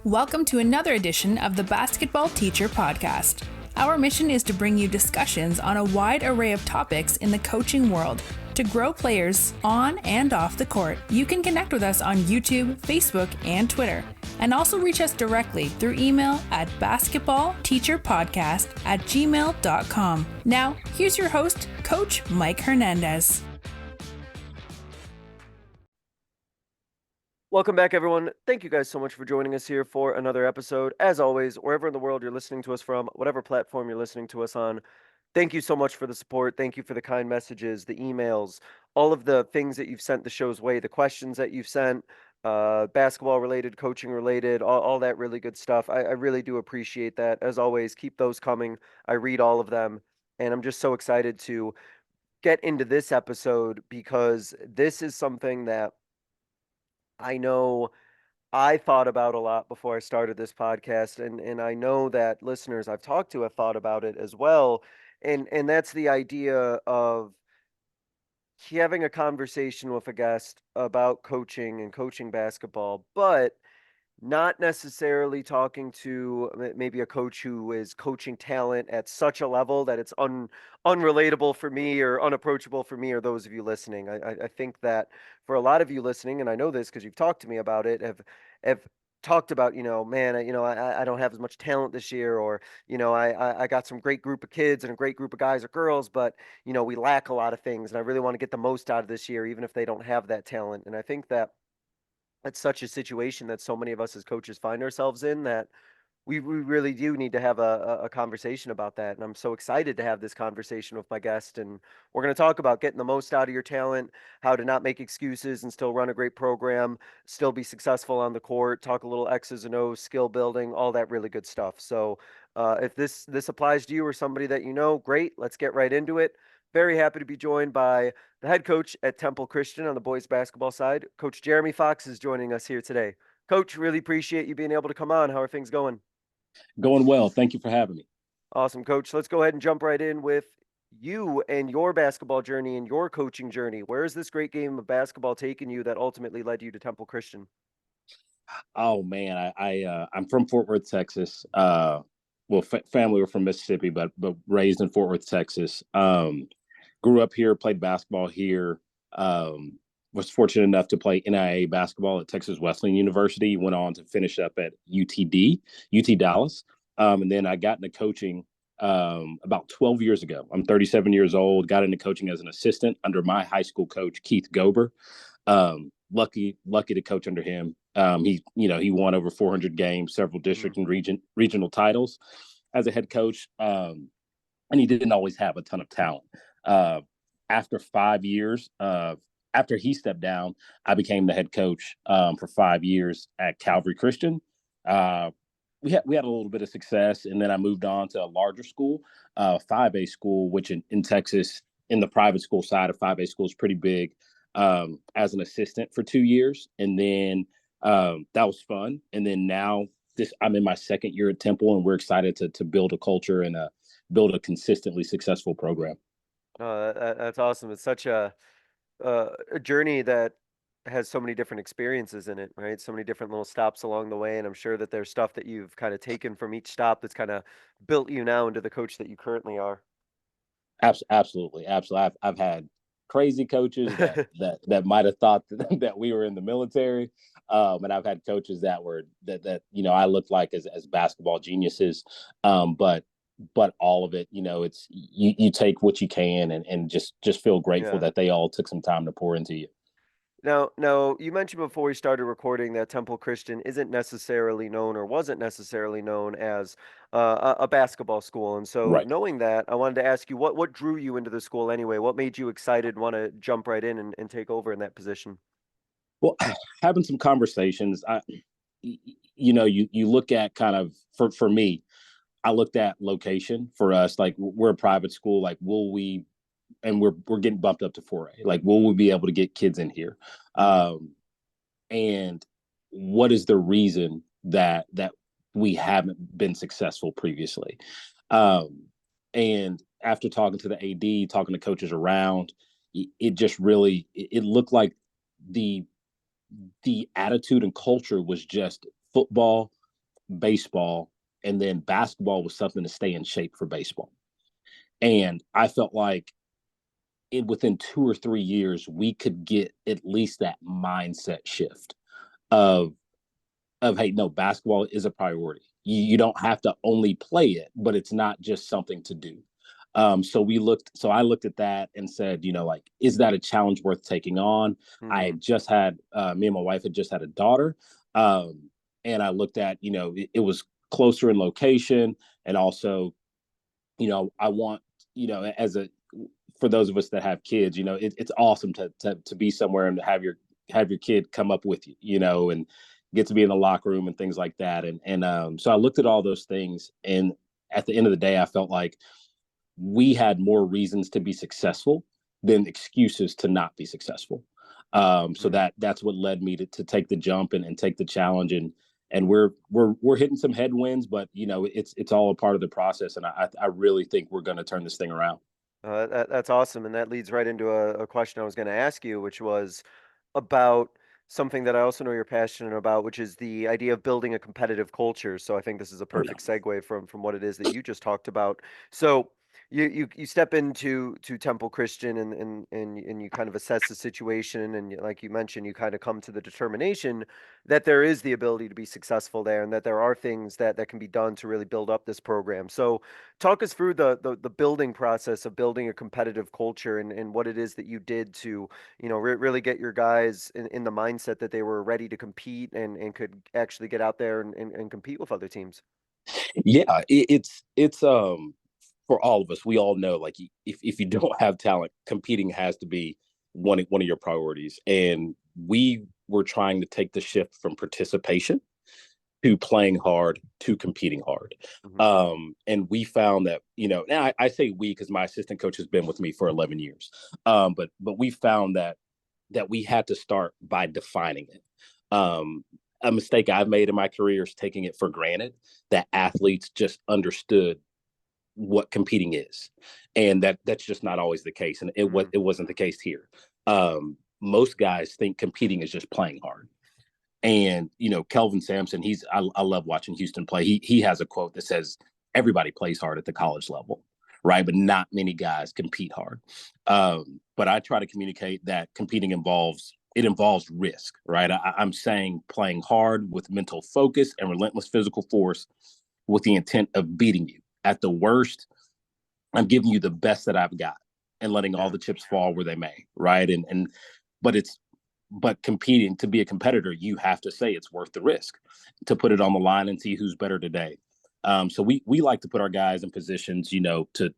Welcome to another edition of the Basketball Teacher Podcast. Our mission is to bring you discussions on a wide array of topics in the coaching world to grow players on and off the court. You can connect with us on YouTube, Facebook, and Twitter, and also reach us directly through email at basketballteacherpodcast@gmail.com. Now, here's your host, Coach Mike Hernandez. Welcome back, everyone. Thank you guys so much for joining us here for another episode. As always, wherever in the world you're listening to us from, whatever platform you're listening to us on, thank you so much for the support. Thank you for the kind messages, the emails, all of the things that you've sent the show's way, the questions that you've sent, basketball related, coaching related, all that really good stuff. I really do appreciate that. As always, keep those coming. I read all of them, and I'm just so excited to get into this episode because this is something that I know I thought about a lot before I started this podcast, and I know that listeners I've talked to have thought about it as well. And that's the idea of having a conversation with a guest about coaching and coaching basketball, but not necessarily talking to maybe a coach who is coaching talent at such a level that it's unrelatable for me or unapproachable for me or those of you listening. I think that for a lot of you listening, and I know this because you've talked to me about it, have talked about, man, I don't have as much talent this year, or, I got some great group of kids and a great group of guys or girls, but, we lack a lot of things, and I really want to get the most out of this year, even if they don't have that talent. And I think that that's such a situation that so many of us as coaches find ourselves in that we really do need to have a conversation about that. And I'm so excited to have this conversation with my guest. And we're going to talk about getting the most out of your talent, how to not make excuses and still run a great program, still be successful on the court, talk a little X's and O's, skill building, all that really good stuff. So if this applies to you or somebody that you know, great, let's get right into it. Very happy to be joined by the head coach at Temple Christian on the boys basketball side. Coach Jeremy Fox is joining us here today. Coach, really appreciate you being able to come on. How are things going? Going well. Thank you for having me. Awesome, Coach. Let's go ahead and jump right in with you and your basketball journey and your coaching journey. Where is this great game of basketball taking you that ultimately led you to Temple Christian? Oh man, I'm from Fort Worth, Texas. Family were from Mississippi, but raised in Fort Worth, Texas. Grew up here, played basketball here. Was fortunate enough to play NIA basketball at Texas Wesleyan University. Went on to finish up at UT Dallas. And then I got into coaching about 12 years ago. I'm 37 years old, got into coaching as an assistant under my high school coach, Keith Gober. Lucky to coach under him. He won over 400 games, several district and regional titles as a head coach. And he didn't always have a ton of talent. After 5 years, after he stepped down, I became the head coach for 5 years at Calvary Christian. We had a little bit of success, and then I moved on to a larger school, 5A school, which in Texas, in the private school side of 5A school is pretty big, as an assistant for 2 years. And then that was fun. And then now I'm in my second year at Temple, and we're excited to build a culture and build a consistently successful program. That's awesome. It's such a journey that has so many different experiences in it, right? So many different little stops along the way. And I'm sure that there's stuff that you've kind of taken from each stop that's kind of built you now into the coach that you currently are. Absolutely. I've had crazy coaches that might have thought that we were in the military. And I've had coaches that I looked like as basketball geniuses. But all of it, it's you take what you can and just feel grateful that they all took some time to pour into you. Now, you mentioned before we started recording that Temple Christian isn't necessarily known or wasn't necessarily known as a basketball school. And so knowing that, I wanted to ask you, what drew you into the school anyway? What made you excited and want to jump right in and take over in that position? Well, having some conversations, you look at kind of, for me, I looked at location for us. Like, we're a private school. Like, will we, and we're getting bumped up to 4A. Like, will we be able to get kids in here? And what is the reason that we haven't been successful previously? And after talking to the AD, talking to coaches around, it just really, it looked like the attitude and culture was just football baseball, and then basketball was something to stay in shape for baseball. And I felt like within 2 or 3 years, we could get at least that mindset shift of hey, no, basketball is a priority. You don't have to only play it, but it's not just something to do. So I looked at that and said, like, is that a challenge worth taking on? I had just had, me and my wife had just had a daughter. And I looked at, it was closer in location. And also, I want, for those of us that have kids, it's awesome to be somewhere and have your kid come up with you, and get to be in the locker room and things like that. And so I looked at all those things, and at the end of the day, I felt like we had more reasons to be successful than excuses to not be successful. So that's what led me to take the jump and take the challenge. And we're hitting some headwinds, but it's all a part of the process. And I really think we're going to turn this thing around. That's awesome. And that leads right into a question I was going to ask you, which was about something that I also know you're passionate about, which is the idea of building a competitive culture. So I think this is a Oh, yeah. perfect segue from what it is that you just talked about. So you step into Temple Christian and you kind of assess the situation, and like you mentioned, you kind of come to the determination that there is the ability to be successful there, and that there are things that can be done to really build up this program. So talk us through the building process of building a competitive culture, and what it is that you did to really get your guys in the mindset that they were ready to compete and could actually get out there and compete with other teams. Yeah, it's for all of us. We all know, like, if you don't have talent, competing has to be one of your priorities. And we were trying to take the shift from participation to playing hard to competing hard. And we found that, now I say we because my assistant coach has been with me for 11 years. But we found that we had to start by defining it. A mistake I've made in my career is taking it for granted that athletes just understood what competing is, and that's just not always the case. And it wasn't the case here. Most guys think competing is just playing hard. And Kelvin Sampson, I love watching Houston play. He has a quote that says, "Everybody plays hard at the college level, right? But not many guys compete hard." But I try to communicate that competing involves risk, right? I'm saying playing hard with mental focus and relentless physical force with the intent of beating you. At the worst, I'm giving you the best that I've got and letting all the chips fall where they may, right? But competing, to be a competitor, you have to say it's worth the risk to put it on the line and see who's better today. So we like to put our guys in positions, to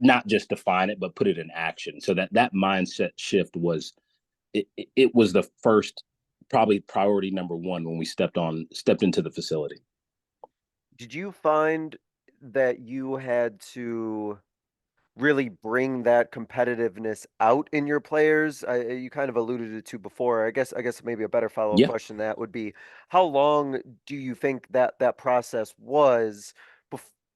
not just define it, but put it in action. So that mindset shift was the first, probably priority number one when we stepped into the facility. Did you find that you had to really bring that competitiveness out in your players? You kind of alluded to before. I guess maybe a better follow-up Yeah. question that would be, how long do you think that process was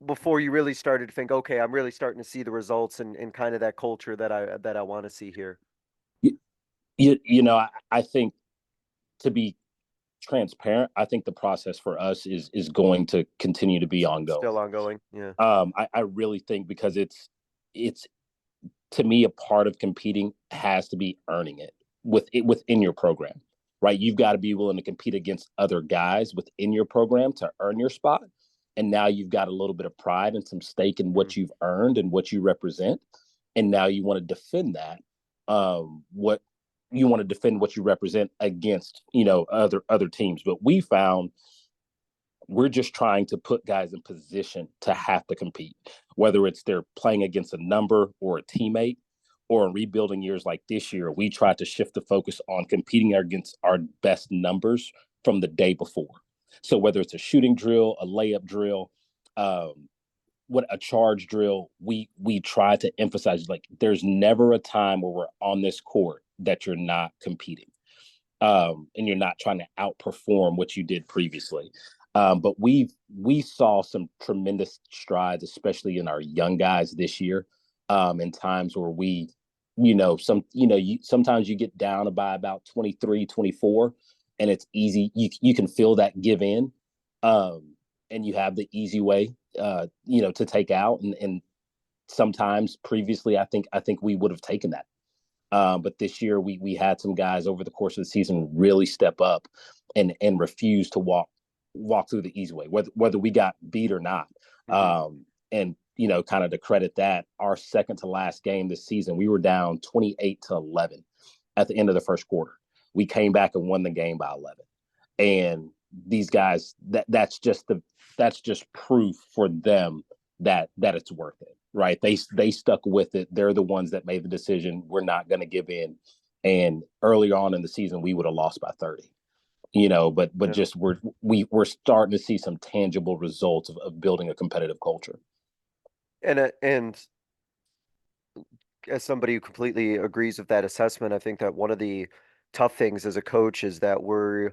before you really started to think, okay, I'm really starting to see the results and kind of that culture that I want to see here? I think, to be transparent, I think the process for us is going to continue to be ongoing. Still ongoing. Yeah. I really think, because it's to me, a part of competing has to be earning it within your program, right? You've got to be willing to compete against other guys within your program to earn your spot. And now you've got a little bit of pride and some stake in what you've earned and what you represent. And now you want to defend that. What you represent against, other teams. But we found we're just trying to put guys in position to have to compete, whether it's they're playing against a number or a teammate, or in rebuilding years like this year, we try to shift the focus on competing against our best numbers from the day before. So whether it's a shooting drill, a layup drill, what a charge drill, we try to emphasize, like, there's never a time where we're on this court that you're not competing, and you're not trying to outperform what you did previously. But we saw some tremendous strides, especially in our young guys this year, in times where sometimes you get down by about 23, 24, and it's easy. You can feel that give in. And you have the easy way, to take out. And sometimes previously, I think we would have taken that. But this year we had some guys over the course of the season really step up and refuse to walk through the easy way, whether we got beat or not. And kind of to credit that, our second to last game this season, we were down 28-11 at the end of the first quarter. We came back and won the game by 11. And these guys, that's just proof for them that it's worth it, right? They stuck with it. They're the ones that made the decision. We're not going to give in. And early on in the season, we would have lost by 30. But Yeah. just we're starting to see some tangible results of building a competitive culture. And as somebody who completely agrees with that assessment, I think that one of the tough things as a coach is that we're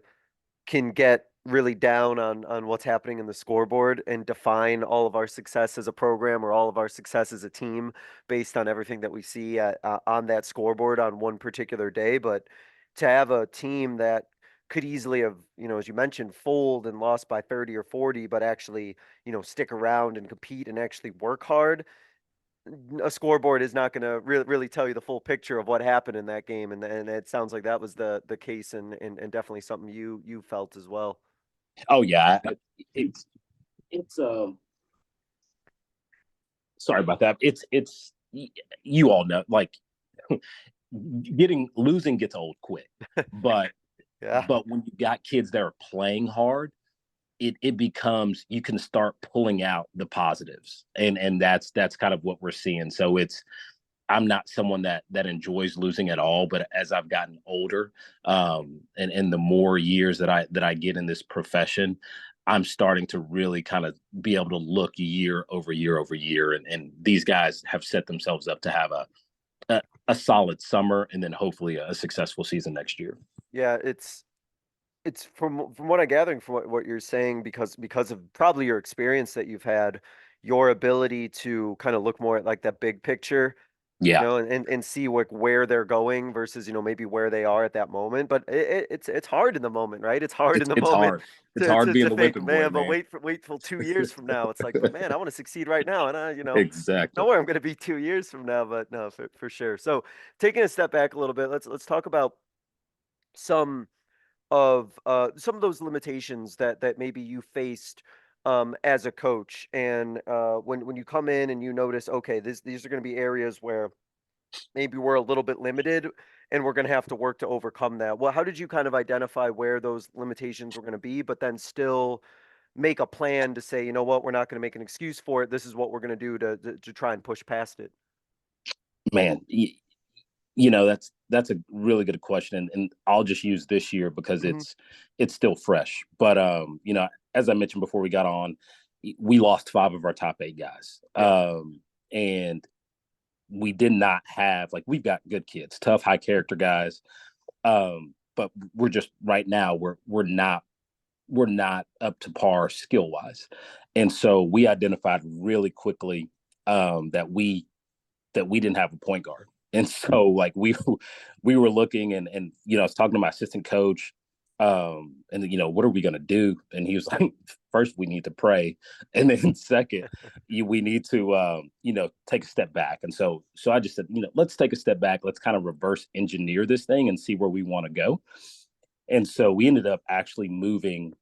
can get really down on what's happening in the scoreboard and define all of our success as a program or all of our success as a team based on everything that we see on that scoreboard on one particular day. But to have a team that could easily have, as you mentioned, fold and lost by 30 or 40, but actually, stick around and compete and actually work hard, a scoreboard is not going to really tell you the full picture of what happened in that game, and it sounds like that was the case, and definitely something you felt as well. Oh yeah, it's sorry about that. It's you all know, like, losing gets old quick, but Yeah. when you got kids that are playing hard, it becomes, you can start pulling out the positives, and that's kind of what we're seeing. So I'm not someone that enjoys losing at all, but as I've gotten older, and the more years that I get in this profession, I'm starting to really kind of be able to look year over year over year, and these guys have set themselves up to have a solid summer and then hopefully a successful season next year. Yeah, it's from what I'm gathering from what you're saying, because of probably your experience that you've had, your ability to kind of look more at like that big picture, Yeah, and see like where they're going versus, maybe where they are at that moment. But it's hard in the moment, right? It's hard in the it's moment hard. It's hard being to the think, whipping boy, man, but man. wait till 2 years from now. It's like, but man, I want to succeed right now, and know Exactly. where I'm going to be 2 years from now. But no, for sure. So taking a step back a little bit, let's talk about some some of those limitations that maybe you faced as a coach, and when you come in and you notice, okay, these are going to be areas where maybe we're a little bit limited and we're going to have to work to overcome that. Well, how did you kind of identify where those limitations were going to be, but then still make a plan to say, you know what, we're not going to make an excuse for it. This is what we're going to do to try and push past it. Man, that's a really good question, and I'll just use this year because Hmm. it's still fresh. But as I mentioned before we got on, we lost 5 of our top 8 guys. Yeah. And we did not have, like, we've got good kids, tough, high character guys. But we're just, right now we're not up to par skill wise. And so we identified really quickly that we didn't have a point guard. And so, like, we were looking, and I was talking to my assistant coach, and what are we going to do? And he was like, first we need to pray, and then second, we need to take a step back. And so I just said, let's take a step back, let's kind of reverse engineer this thing and see where we want to go. And so we ended up actually moving,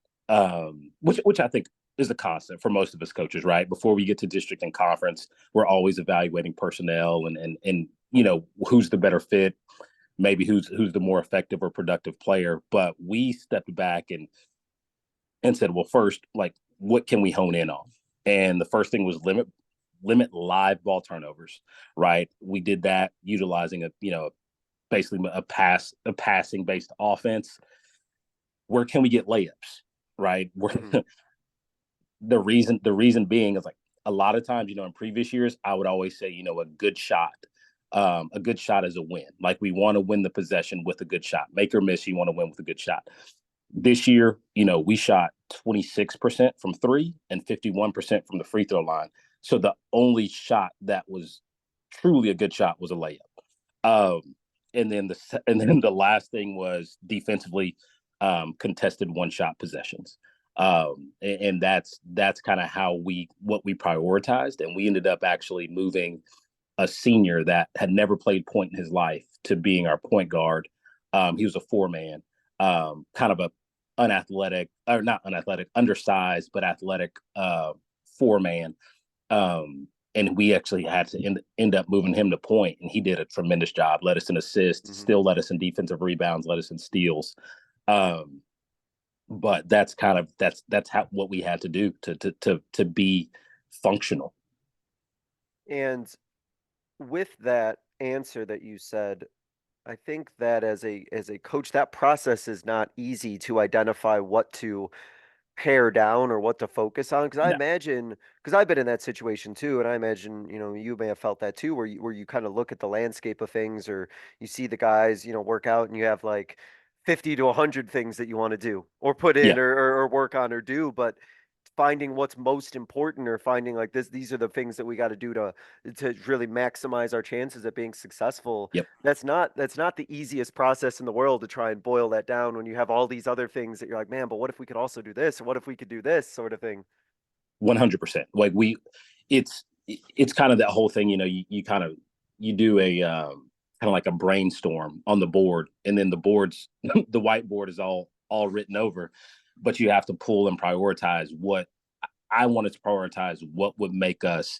which I think is a constant for most of us coaches, right? Before we get to district and conference, we're always evaluating personnel and who's the better fit, maybe who's the more effective or productive player. But we stepped back and said, well, first, like, what can we hone in on? And the first thing was limit live ball turnovers, right? We did that utilizing basically a passing based offense. Where can we get layups, right? Hmm. The reason being is, like, a lot of times, in previous years, I would always say, a good shot is a win. Like, we want to win the possession with a good shot. Make or miss, you want to win with a good shot. This year, we shot 26% from 3 and 51% from the free throw line. So the only shot that was truly a good shot was a layup. And then the last thing was defensively, contested one shot possessions. And that's kind of what we prioritized. And we ended up actually moving a senior that had never played point in his life to being our point guard. He was a 4-man, kind of a unathletic, or not unathletic, undersized, but athletic 4-man. And we actually had to end up moving him to point, and he did a tremendous job. Led us in assists, still led us in defensive rebounds, led us in steals. But that's how what we had to do to be functional. And with that answer that you said, I think that as a coach, that process is not easy to identify what to pare down or what to focus on. Because I No. imagine, because I've been in that situation too, and I imagine, you may have felt that too, where you kind of look at the landscape of things, or you see the guys, work out, and you have like 50 to 100 things that you want to do or put in Yeah, or work on or do, but finding what's most important, or finding like these are the things that we got to do to really maximize our chances at being successful. yep, That's not the easiest process in the world to try and boil that down when you have all these other things that you're like, man, but what if we could also do this, or what if we could do this sort of thing. 100%. Like it's kind of that whole thing. You kind of you do a kind of like a brainstorm on the board, and then the board's the whiteboard is all written over, but you have to pull and prioritize what I wanted to prioritize what would make us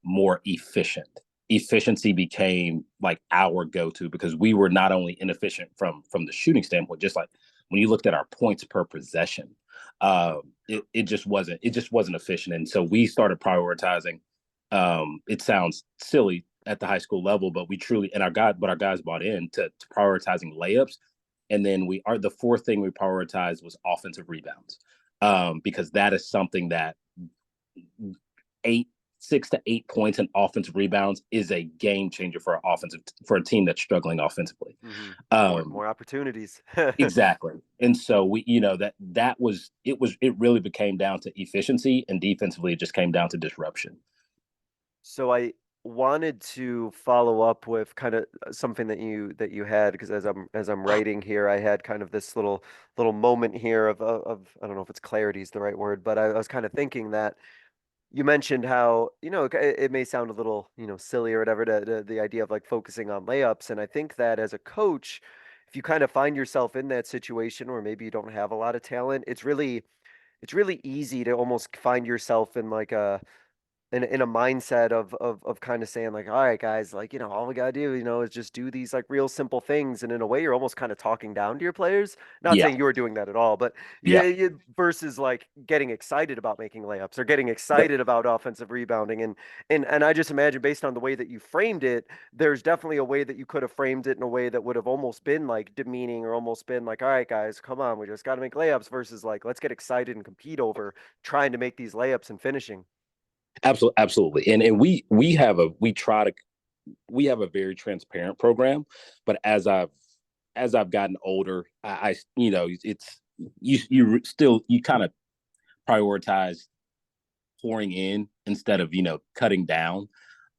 more efficient. Efficiency became like our go-to because we were not only inefficient from the shooting standpoint, just like when you looked at our points per possession, it just wasn't efficient. And so we started prioritizing. It sounds silly at the high school level, but we truly and our guys bought in to prioritizing layups. And then the fourth thing we prioritized was offensive rebounds, because that is something that 6 to 8 points in offensive rebounds is a game changer for a team that's struggling offensively. More opportunities. Exactly. And so it really became down to efficiency, and defensively it just came down to disruption. So I wanted to follow up with kind of something that you had, because as I'm writing here, I had kind of this little moment here of I don't know if it's clarity is the right word, but I was kind of thinking that you mentioned how, it may sound a little, silly or whatever, the idea of like focusing on layups. And I think that as a coach, if you kind of find yourself in that situation where maybe you don't have a lot of talent, it's really easy to almost find yourself in like in a mindset of kind of saying like, all right, guys, like, all we gotta do, is just do these like real simple things. And in a way, you're almost kind of talking down to your players. Not Yeah. saying you were doing that at all, but Yeah. yeah, versus like getting excited about making layups or getting Yep. excited about offensive rebounding. And I just imagine, based on the way that you framed it, there's definitely a way that you could have framed it in a way that would have almost been like demeaning, or almost been like, all right, guys, come on, we just got to make layups, versus like, let's get excited and compete over trying to make these layups and finishing. Absolutely. And we have a very transparent program, but as I've gotten older, it's you kind of prioritize pouring in instead of cutting down.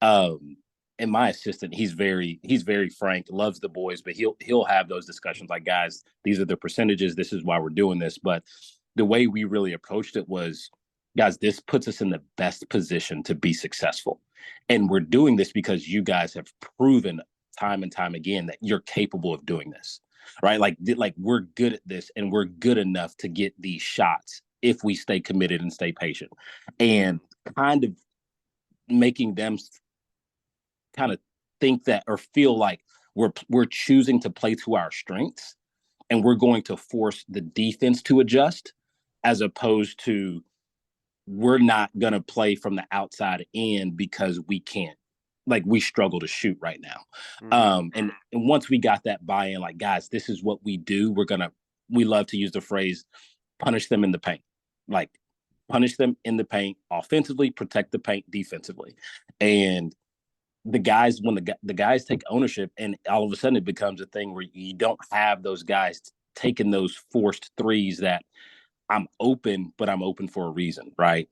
And my assistant, he's very frank, loves the boys, but he'll have those discussions like, guys, these are the percentages, this is why we're doing this. But the way we really approached it was, guys, this puts us in the best position to be successful, and we're doing this because you guys have proven time and time again that you're capable of doing this, right? Like we're good at this, and we're good enough to get these shots if we stay committed and stay patient. And kind of making them kind of think that, or feel like we're choosing to play to our strengths, and we're going to force the defense to adjust, as opposed to we're not going to play from the outside in because we can't, like, we struggle to shoot right now. And once we got that buy-in, like, guys, this is what we do, we love to use the phrase punish them in the paint. Like, punish them in the paint offensively, protect the paint defensively. And when the guys take ownership, and all of a sudden it becomes a thing where you don't have those guys taking those forced threes that I'm open, but I'm open for a reason, right?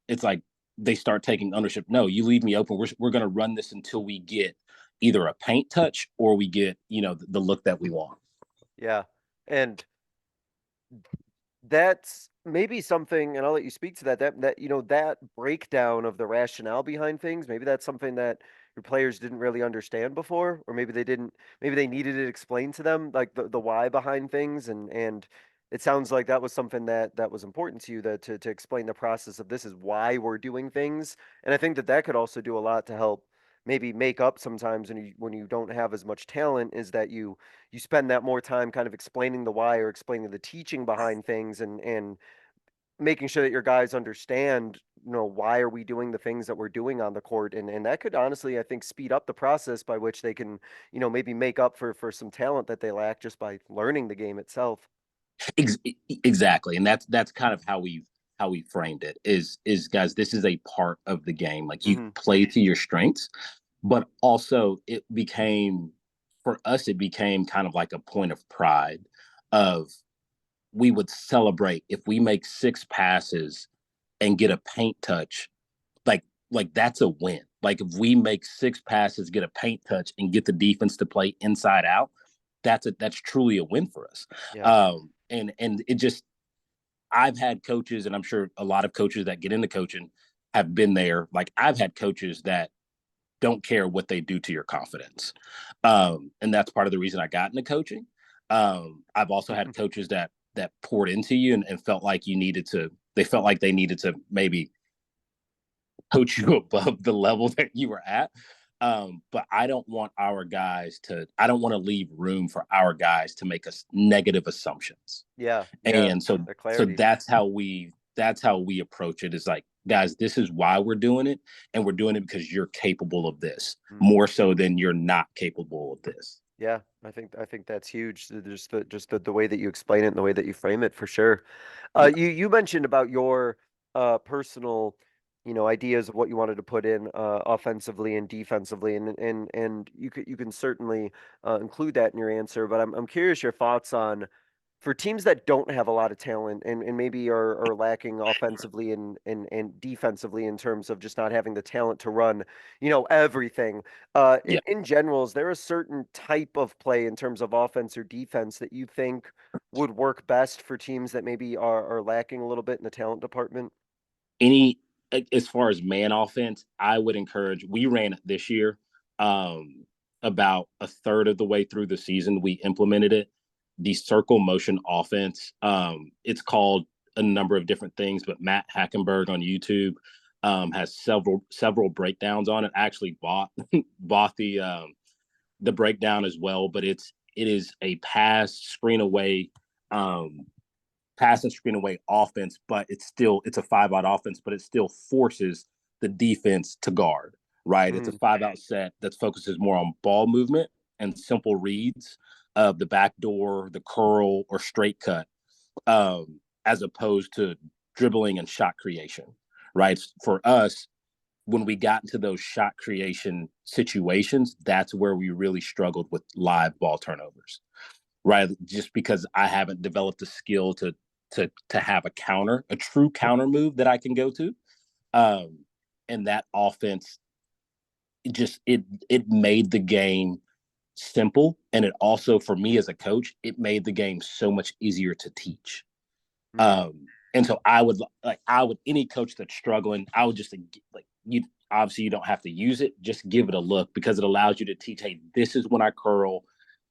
It's like they start taking ownership. No, you leave me open. We're going to run this until we get either a paint touch or we get the look that we want. Yeah. And That's maybe something, and I'll let you speak to that. That breakdown of the rationale behind things, maybe that's something that your players didn't really understand before, or maybe they didn't. Maybe they needed it explained to them, like the why behind things, and it sounds like that was something that was important to you, that to explain the process of this is why we're doing things, and I think that could also do a lot to help maybe make up sometimes when you don't have as much talent, is that you spend that more time kind of explaining the why or explaining the teaching behind things, and making sure that your guys understand, why are we doing the things that we're doing on the court, and that could honestly, I think, speed up the process by which they can, maybe make up for some talent that they lack just by learning the game itself. Exactly, and that's kind of how we framed it. Is guys, this is a part of the game. Like you Hmm. play to your strengths, but also it became for us. It became kind of like a point of pride. Of we would celebrate if we make 6 passes and get a paint touch. Like that's a win. Like if we make 6 passes, get a paint touch, and get the defense to play inside out, that's truly a win for us. Yeah. And it just I've had coaches, and I'm sure a lot of coaches that get into coaching have been there. Like I've had coaches that don't care what they do to your confidence, and that's part of the reason I got into coaching. I've also had coaches that poured into you and felt like you needed to. They felt like they needed to maybe coach you above the level that you were at. But I don't want our guys to. I don't want to leave room for our guys to make us negative assumptions. Yeah. Yeah. And so The so clarity. that's how we approach it. Is like, guys, this is why we're doing it, and we're doing it because you're capable of this Mm. more so than you're not capable of this. Yeah, I think that's huge. Just the way that you explain it and the way that you frame it, for sure. Yeah. You mentioned about your personal, ideas of what you wanted to put in offensively and defensively, and you can certainly include that in your answer. But I'm curious your thoughts on, for teams that don't have a lot of talent, and maybe are lacking offensively and defensively, in terms of just not having the talent to run, everything. Yeah. In general, is there a certain type of play in terms of offense or defense that you think would work best for teams that maybe are lacking a little bit in the talent department? Any As far as man offense, I would encourage. We ran it this year. Um, about a third of the way through the season, we implemented it. The circle motion offense. It's called a number of different things, but Matt Hackenberg on YouTube has several breakdowns on it. I actually bought bought the breakdown as well, but it is a um, pass and screen away offense, but it's a 5 out offense, but it still forces the defense to guard. Right, it's a Mm, 5 out set that focuses more on ball movement and simple reads of the back door, the curl, or straight cut, as opposed to dribbling and shot creation. Right, for us, when we got into those shot creation situations, that's where we really struggled with live ball turnovers. Right, just because I haven't developed a skill to have a true counter move that I can go to. Um, and that offense it made the game simple, and it also, for me as a coach, it made the game so much easier to teach. mm, And so I would any coach that's struggling, I would just like you. Obviously, you don't have to use it. Just give it a look because it allows you to teach. Hey, this is when I curl.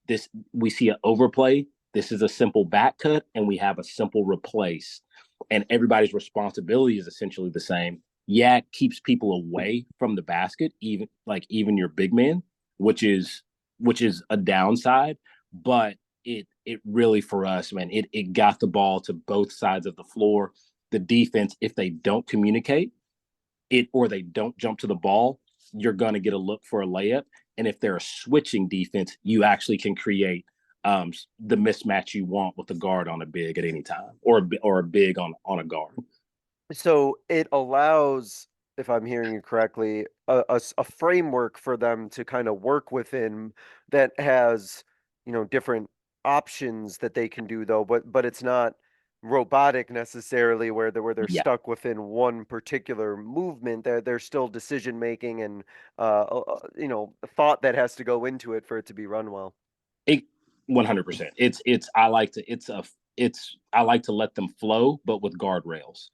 This we see an overplay. This is a simple back cut, and we have a simple replace. And everybody's responsibility is essentially the same. Yeah, it keeps people away from the basket, even your big man, which is a downside, but it really, for us, man, it got the ball to both sides of the floor. The defense, if they don't communicate it or they don't jump to the ball, you're going to get a look for a layup. And if they're a switching defense, you actually can create the mismatch you want with the guard on a big at any time, or a big on a guard. So it allows, if I'm hearing you correctly, a framework for them to kind of work within, that has, different options that they can do, though, but it's not robotic necessarily, where they're Yeah, stuck within one particular movement. There's still decision making and thought that has to go into it for it to be run well. it 100%. It's I like to. I like to let them flow, but with guardrails.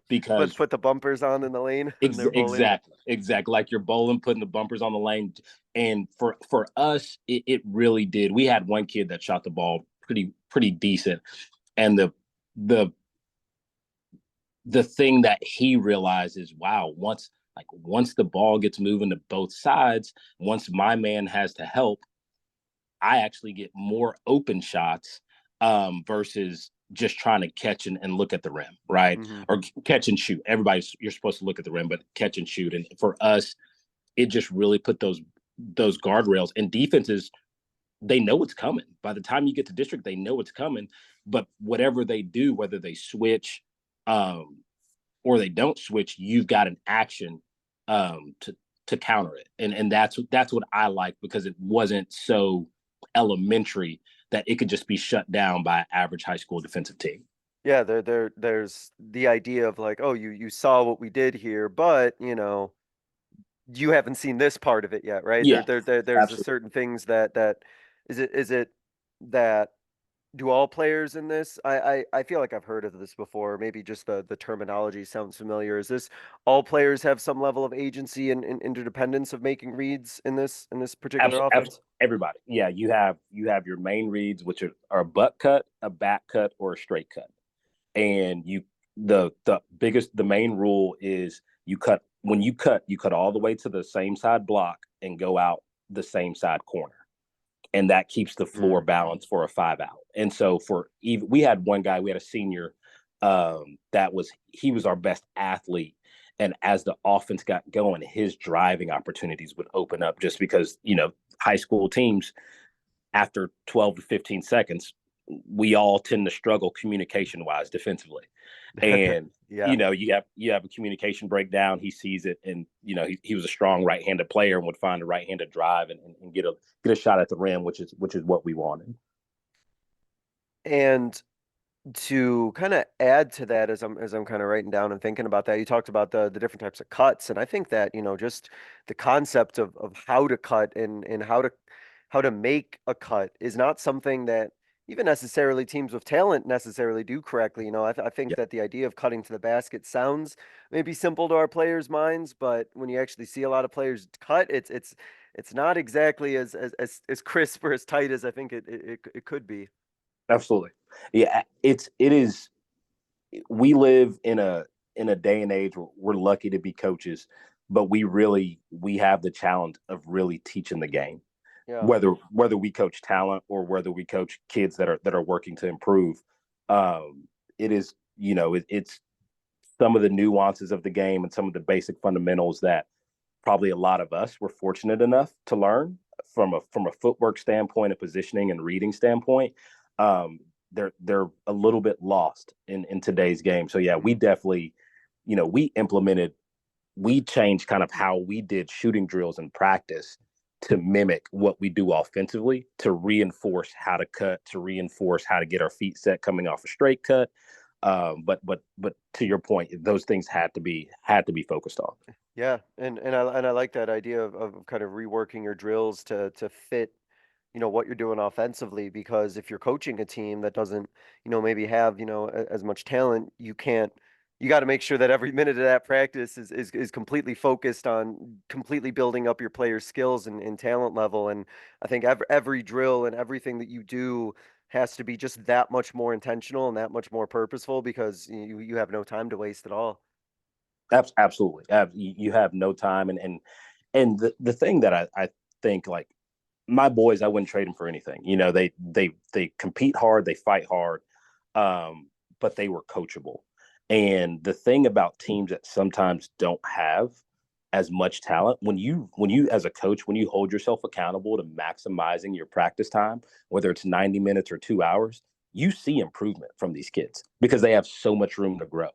Because Put the bumpers on in the lane when they're bowling. exactly like you're bowling, putting the bumpers on the lane. And for us, it really did. We had one kid that shot the ball pretty decent, and the thing that he realizes, wow, once the ball gets moving to both sides, once my man has to help, I actually get more open shots versus just trying to catch and look at the rim, right? Mm-hmm. Or catch and shoot. You're supposed to look at the rim, but catch and shoot. And for us, it just really put those guardrails, and defenses, they know it's coming. By the time you get to district, they know it's coming. But whatever they do, whether they switch or they don't switch, you've got an action to counter it. And that's what I like, because it wasn't so elementary that it could just be shut down by an average high school defensive team. Yeah, there's the idea of like, oh, you saw what we did here, but you haven't seen this part of it yet, right? Yeah, There's a absolutely. certain things that is it that do all players in this? I feel like I've heard of this before. Maybe just the terminology sounds familiar. Is this all players have some level of agency and interdependence of making reads in this particular offense? Everybody. Yeah, you have your main reads, which are a butt cut, a back cut, or a straight cut. And the main rule is you cut all the way to the same side block and go out the same side corner, and that keeps the floor balanced for a 5 out. And so we had one guy, we had a senior he was our best athlete, and as the offense got going, his driving opportunities would open up, just because high school teams, after 12 to 15 seconds, we all tend to struggle communication wise defensively. And Yeah. you have a communication breakdown. He sees it, and he was a strong right-handed player and would find a right-handed drive and get a shot at the rim, which is what we wanted. And to kind of add to that, as I'm kind of writing down and thinking about that, you talked about the different types of cuts, and I think that just the concept of how to cut and how to make a cut is not something that even necessarily teams with talent necessarily do correctly. I think Yeah, that the idea of cutting to the basket sounds maybe simple to our players' minds, but when you actually see a lot of players cut, it's not exactly as crisp or as tight as I think it could be. absolutely. Yeah, it is. We live in a day and age where we're lucky to be coaches, but we have the challenge of really teaching the game. Yeah. Whether we coach talent or whether we coach kids that are working to improve, it is it's some of the nuances of the game and some of the basic fundamentals that probably a lot of us were fortunate enough to learn from a footwork standpoint, a positioning and reading standpoint. They're a little bit lost in today's game. So yeah, we definitely, we changed kind of how we did shooting drills in practice to mimic what we do offensively, to reinforce how to cut, to reinforce how to get our feet set coming off a straight cut. But to your point, those things had to be focused on. Yeah, and I like that idea of kind of reworking your drills to fit, what you're doing offensively, because if you're coaching a team that doesn't, maybe have, as much talent, you got to make sure that every minute of that practice is completely focused on completely building up your players' skills and talent level. And I think every drill and everything that you do has to be just that much more intentional and that much more purposeful, because you have no time to waste at all. Absolutely. You have no time. And the thing that I think, like, my boys, I wouldn't trade them for anything. They compete hard, they fight hard, but they were coachable. And the thing about teams that sometimes don't have as much talent, when you as a coach, when you hold yourself accountable to maximizing your practice time, whether it's 90 minutes or 2 hours, you see improvement from these kids because they have so much room to grow.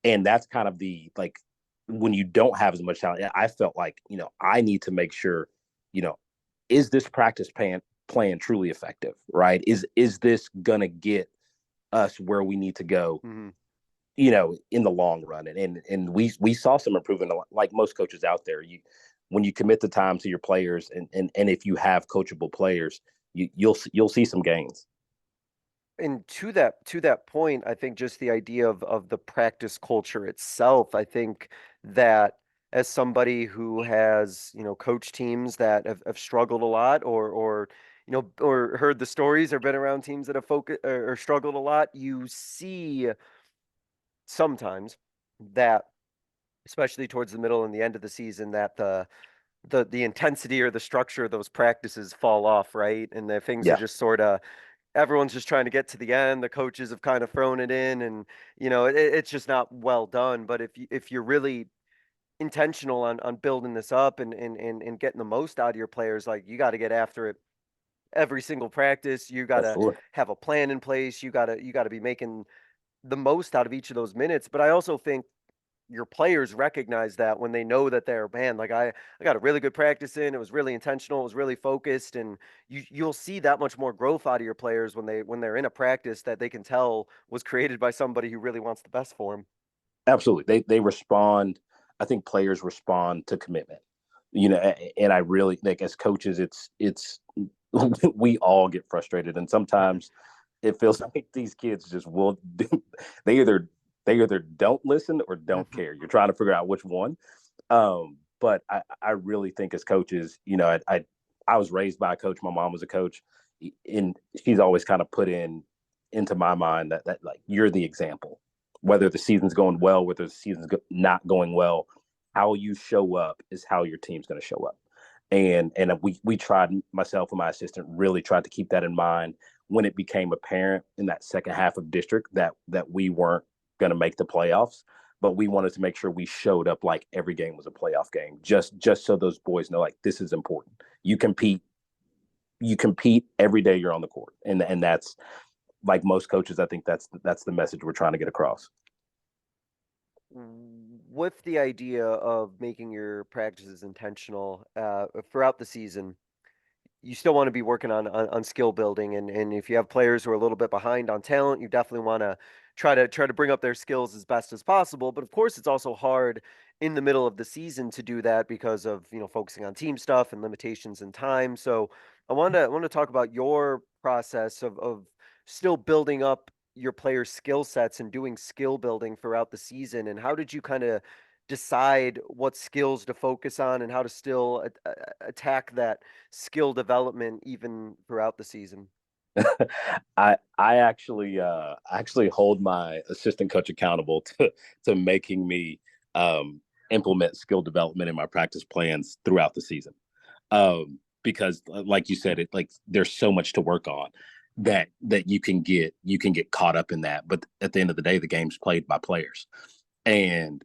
And that's kind of when you don't have as much talent, I felt like, I need to make sure, is this practice plan truly effective, right? Is this gonna get us where we need to go, Mm-hmm. In the long run? And we saw some improvement, like most coaches out there. When you commit the time to your players, and if you have coachable players, you'll see some gains. And to that point, I think just the idea of the practice culture itself, I think that as somebody who has, coached teams that have struggled a lot, or or heard the stories, or been around teams that have focused or struggled a lot, you see sometimes that, especially towards the middle and the end of the season, that the intensity or the structure of those practices fall off, right? And the things are Yeah, just sort of, everyone's just trying to get to the end. The coaches have kind of thrown it in, and it's just not well done. But if you're really intentional on building this up, and getting the most out of your players, like, you got to get after it every single practice. You got to absolutely. have a plan in place. You got to be making the most out of each of those minutes. But I also think your players recognize that when they know that they're, man, like, I got a really good practice in. It was really intentional. It was really focused, and you'll see that much more growth out of your players when they're in a practice that they can tell was created by somebody who really wants the best for them. Absolutely. They respond. I think players respond to commitment. And I really think as coaches, it's we all get frustrated, and sometimes it feels like these kids just will do, they either they either don't listen or don't care. You're trying to figure out which one. But I really think as coaches, I was raised by a coach. My mom was a coach, and she's always kind of put into my mind that like you're the example. Whether the season's going well, whether the season's not going well, how you show up is how your team's going to show up. And we tried, myself and my assistant really tried to keep that in mind when it became apparent in that second half of district that we weren't going to make the playoffs, but we wanted to make sure we showed up like every game was a playoff game, just so those boys know like this is important. You compete every day you're on the court, and that's like most coaches. I think that's the message we're trying to get across. With the idea of making your practices intentional throughout the season, you still want to be working on skill building, and if you have players who are a little bit behind on talent, you definitely want to try to bring up their skills as best as possible. But of course, it's also hard in the middle of the season to do that because of, focusing on team stuff and limitations in time. So I want to talk about your process of still building up your players' skill sets and doing skill building throughout the season. And how did you kind of decide what skills to focus on, and how to still attack that skill development even throughout the season? I actually hold my assistant coach accountable to making me implement skill development in my practice plans throughout the season. Because like you said, it like there's so much to work on that you can get caught up in that. But at the end of the day, the game's played by players, and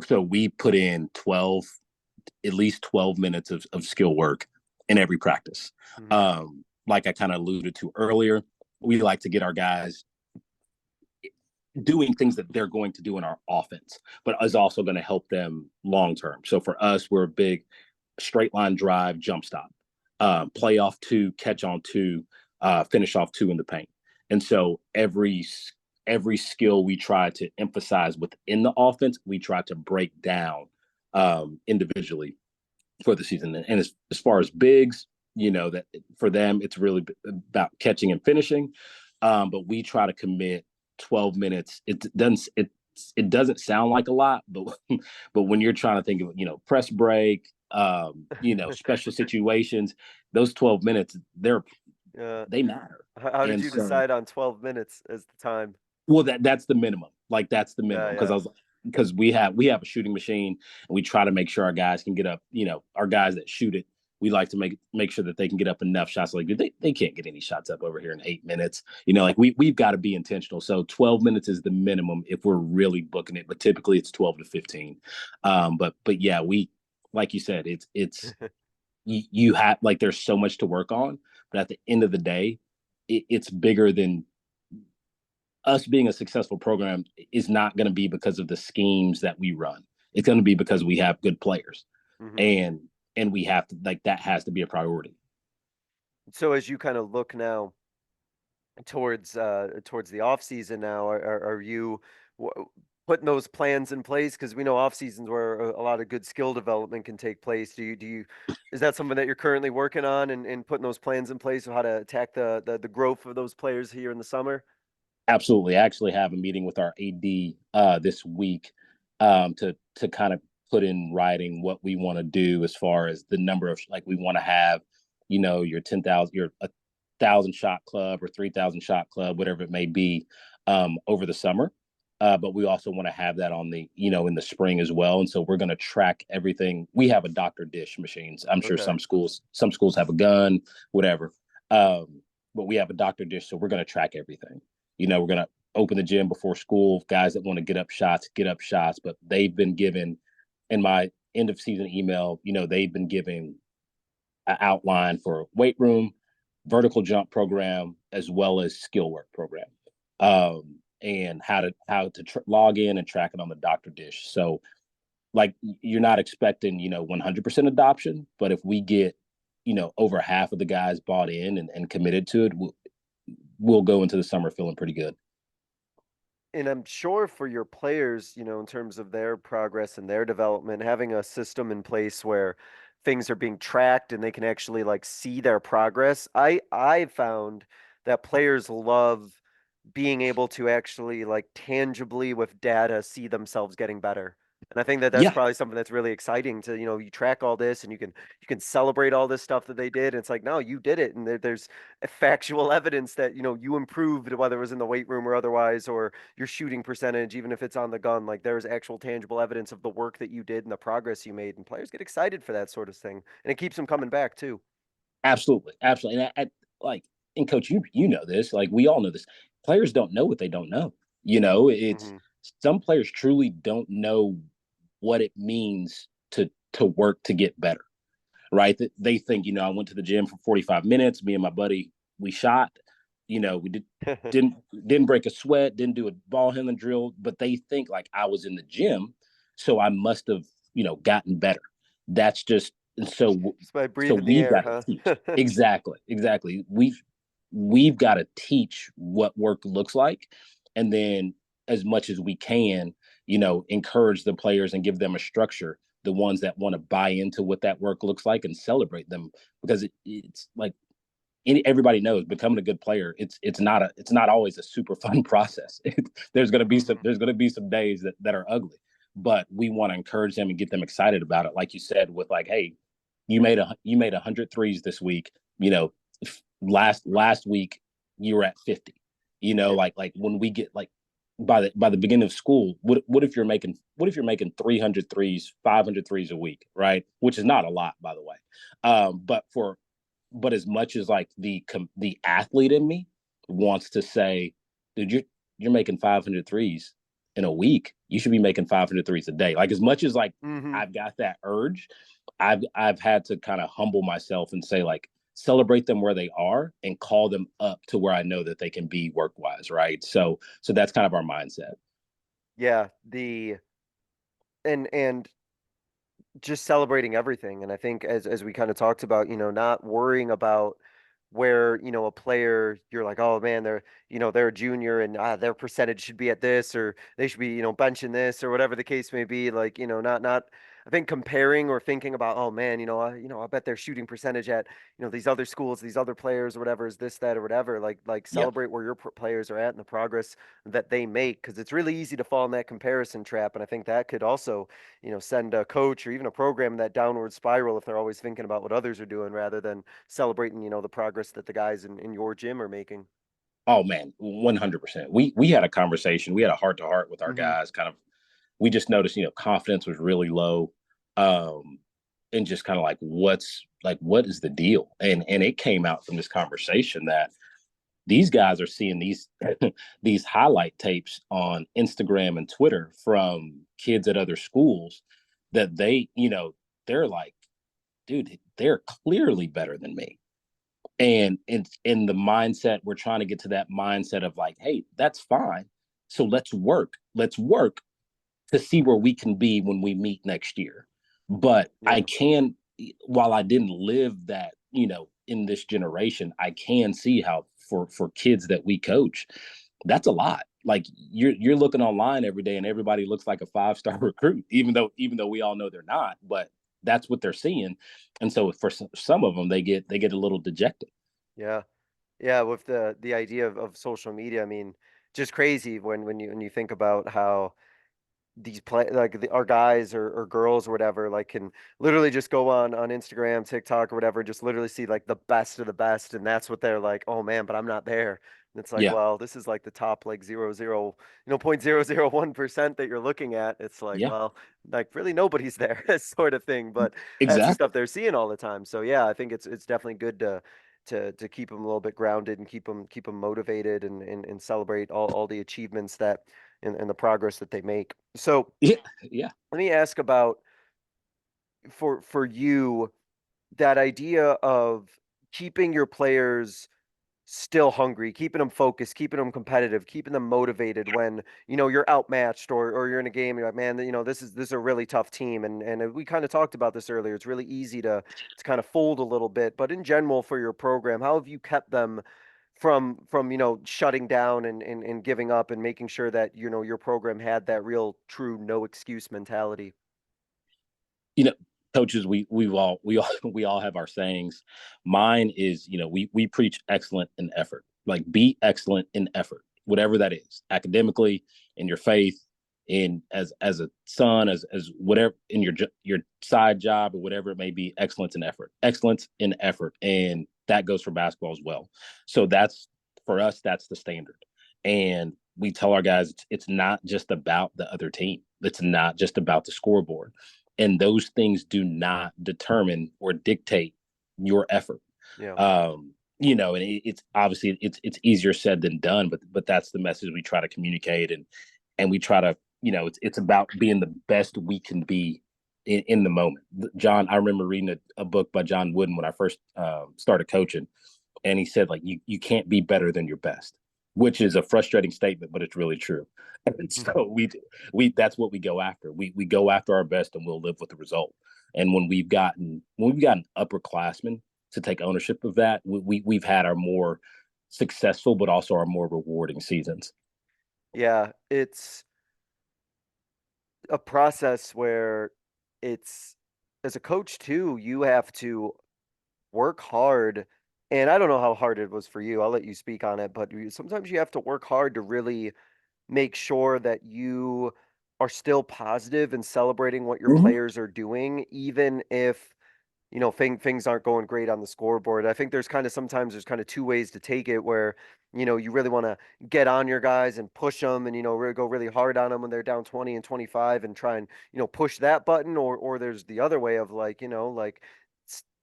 so we put in at least 12 minutes of skill work in every practice. Hmm. Like I kind of alluded to earlier, we like to get our guys doing things that they're going to do in our offense, but is also going to help them long term. So for us, we're a big straight line drive, jump stop, play off two, catch on two, finish off two in the paint. And so every skill we try to emphasize within the offense, we try to break down individually for the season. And as far as bigs, that for them it's really about catching and finishing. But we try to commit 12 minutes. It doesn't sound like a lot, but but when you're trying to think of press break, special situations, those 12 minutes uh, they matter. how did And you so decide on 12 minutes as the time? well, that's the minimum. Like that's the Yeah, minimum because yeah. we have a shooting machine and we try to make sure our guys can get up. Our guys that shoot it, we like to make sure that they can get up enough shots. Like they can't get any shots up over here in 8 minutes. Like we've got to be intentional. So 12 minutes is the minimum if we're really booking it, but typically it's 12 to 15. But yeah, we like you said, it's you have like there's so much to work on, but at the end of the day, it's bigger than us being a successful program is not going to be because of the schemes that we run. It's going to be because we have good players, Hmm. and we have to like that has to be a priority. So as you kind of look now towards the off season now, are you, putting those plans in place? Because we know off seasons where a lot of good skill development can take place. Is that something that you're currently working on and putting those plans in place of how to attack the growth of those players here in the summer? Absolutely. I actually have a meeting with our AD this week to kind of put in writing what we want to do as far as the number of like we want to have, your 10,000, your 1,000 shot club or 3,000 shot club, whatever it may be, over the summer. But we also want to have that on the, in the spring as well. And so we're going to track everything. We have a Dr. Dish machines. I'm sure Okay. some schools have a gun, whatever. But we have a Dr. Dish, so we're going to track everything. We're going to open the gym before school. Guys that want to get up shots. But they've been given in my end of season email, they've been given an outline for weight room, vertical jump program, as well as skill work program, and how to log in and track it on the Dr. Dish. So, like, you're not expecting 100% adoption, but if we get over half of the guys bought in and committed to it, we'll go into the summer feeling pretty good. And I'm sure for your players, in terms of their progress and their development, having a system in place where things are being tracked and they can actually like see their progress. I found that players love being able to actually like tangibly with data see themselves getting better. And I think that that's Yeah, probably something that's really exciting to, you track all this and you can celebrate all this stuff that they did. And it's like, no, you did it. And there's factual evidence that, you improved, whether it was in the weight room or otherwise, or your shooting percentage, even if it's on the gun, like there's actual tangible evidence of the work that you did and the progress you made. And players get excited for that sort of thing. And it keeps them coming back too. absolutely, absolutely. And like, and coach, you know this, like we all know this. Players don't know what they don't know. It's Hmm. some players truly don't know what it means to work to get better, right? They think, I went to the gym for 45 minutes. Me and my buddy, we shot. We didn't didn't break a sweat, didn't do a ball handling drill, but they think like I was in the gym, so I must have gotten better. That's just and so Just by so breathing the we've got to air, teach. huh? Exactly. We've got to teach what work looks like, and then as much as we can, encourage the players and give them a structure, the ones that want to buy into what that work looks like and celebrate them, because it's like everybody knows becoming a good player, it's not always a super fun process. There's going to be some Hmm. there's going to be some days that are ugly, but we want to encourage them and get them excited about it, like you said, with like, hey, you made 100 threes this week. Last week you were at 50. Yeah. Like when we get like by the beginning of school, what if you're making 300 threes, 500 threes a week, right? Which is not a lot, by the way. But as much as like the athlete in me wants to say, dude, you're making 500 threes in a week, you should be making 500 threes a day. Like, as much as like Hmm. I've got that urge, I've had to kind of humble myself and say, like, celebrate them where they are and call them up to where I know that they can be work wise, right? So that's kind of our mindset. Yeah. And just celebrating everything. And I think as we kind of talked about, not worrying about where, a player you're like, oh man, they're a junior and their percentage should be at this or they should be, benching this or whatever the case may be. Like, not I think comparing or thinking about, oh man, I bet their shooting percentage at, these other schools, these other players or whatever is this, that, or whatever. Like Yeah. celebrate where your players are at and the progress that they make. Cause it's really easy to fall in that comparison trap. And I think that could also send a coach or even a program that downward spiral if they're always thinking about what others are doing rather than celebrating, the progress that the guys in your gym are making. Oh man, 100%. We had a conversation. We had a heart to heart with our Hmm. guys. Kind of, we just noticed, confidence was really low, um, and just kind of like, what is the deal? And it came out from this conversation that these guys are seeing these these highlight tapes on Instagram and Twitter from kids at other schools that they're like, dude, they're clearly better than me. And in the mindset, we're trying to get to that mindset of like, hey, that's fine. So let's work to see where we can be when we meet next year. But I Yeah. can, while I didn't live that, in this generation, I can see how for kids that we coach, that's a lot. like you're looking online every day and everybody looks like a 5-star recruit, even though we all know they're not, but that's what they're seeing. And so for some of them, they get a little dejected. Yeah. Yeah, with the idea of social media, I mean, just crazy when you think about how these play like our guys or girls or whatever like can literally just go on Instagram, TikTok or whatever, just literally see like the best of the best, and that's what they're like, oh man, but I'm not there. And it's like, Yeah, well, this is like the top like 0.001% that you're looking at. It's like, yeah, well, like really nobody's there, sort of thing. But that's the exactly. stuff they're seeing all the time. So yeah, I think it's definitely good to keep them a little bit grounded and keep them motivated and celebrate all the achievements that and the progress that they make. So Yeah, yeah. let me ask about for you that idea of keeping your players still hungry, keeping them focused, keeping them competitive, keeping them motivated when you're outmatched or you're in a game. You're like, man, this is a really tough team, and we kind of talked about this earlier. It's really easy to kind of fold a little bit, but in general for your program, how have you kept them from shutting down and giving up and making sure that your program had that real true no excuse mentality? you know Coaches, we all have our sayings. Mine is, we preach excellent in effort. Like, be excellent in effort, whatever that is, academically, in your faith, in as a son, as whatever, in your side job or whatever it may be. Excellence in effort, and that goes for basketball as well. So that's, for us, that's the standard. And we tell our guys, it's not just about the other team, it's not just about the scoreboard, and those things do not determine or dictate your effort. Yeah. And it's obviously it's easier said than done, but that's the message we try to communicate, and we try to, it's about being the best we can be in the moment. John, I remember reading a book by John Wooden when I first started coaching, and he said, like, you can't be better than your best, which is a frustrating statement, but it's really true. And so we that's what we go after. We go after our best, and we'll live with the result. And when we've gotten upperclassmen to take ownership of that, we've had our more successful but also our more rewarding seasons. Yeah, it's a process where it's as a coach too, you have to work hard. And I don't know how hard it was for you. I'll let you speak on it, but sometimes you have to work hard to really make sure that you are still positive and celebrating what your Mm-hmm. players are doing, even if things aren't going great on the scoreboard. I think sometimes there's kind of two ways to take it where, you really want to get on your guys and push them and, really go really hard on them when they're down 20 and 25 and try and, push that button. Or there's the other way of like, like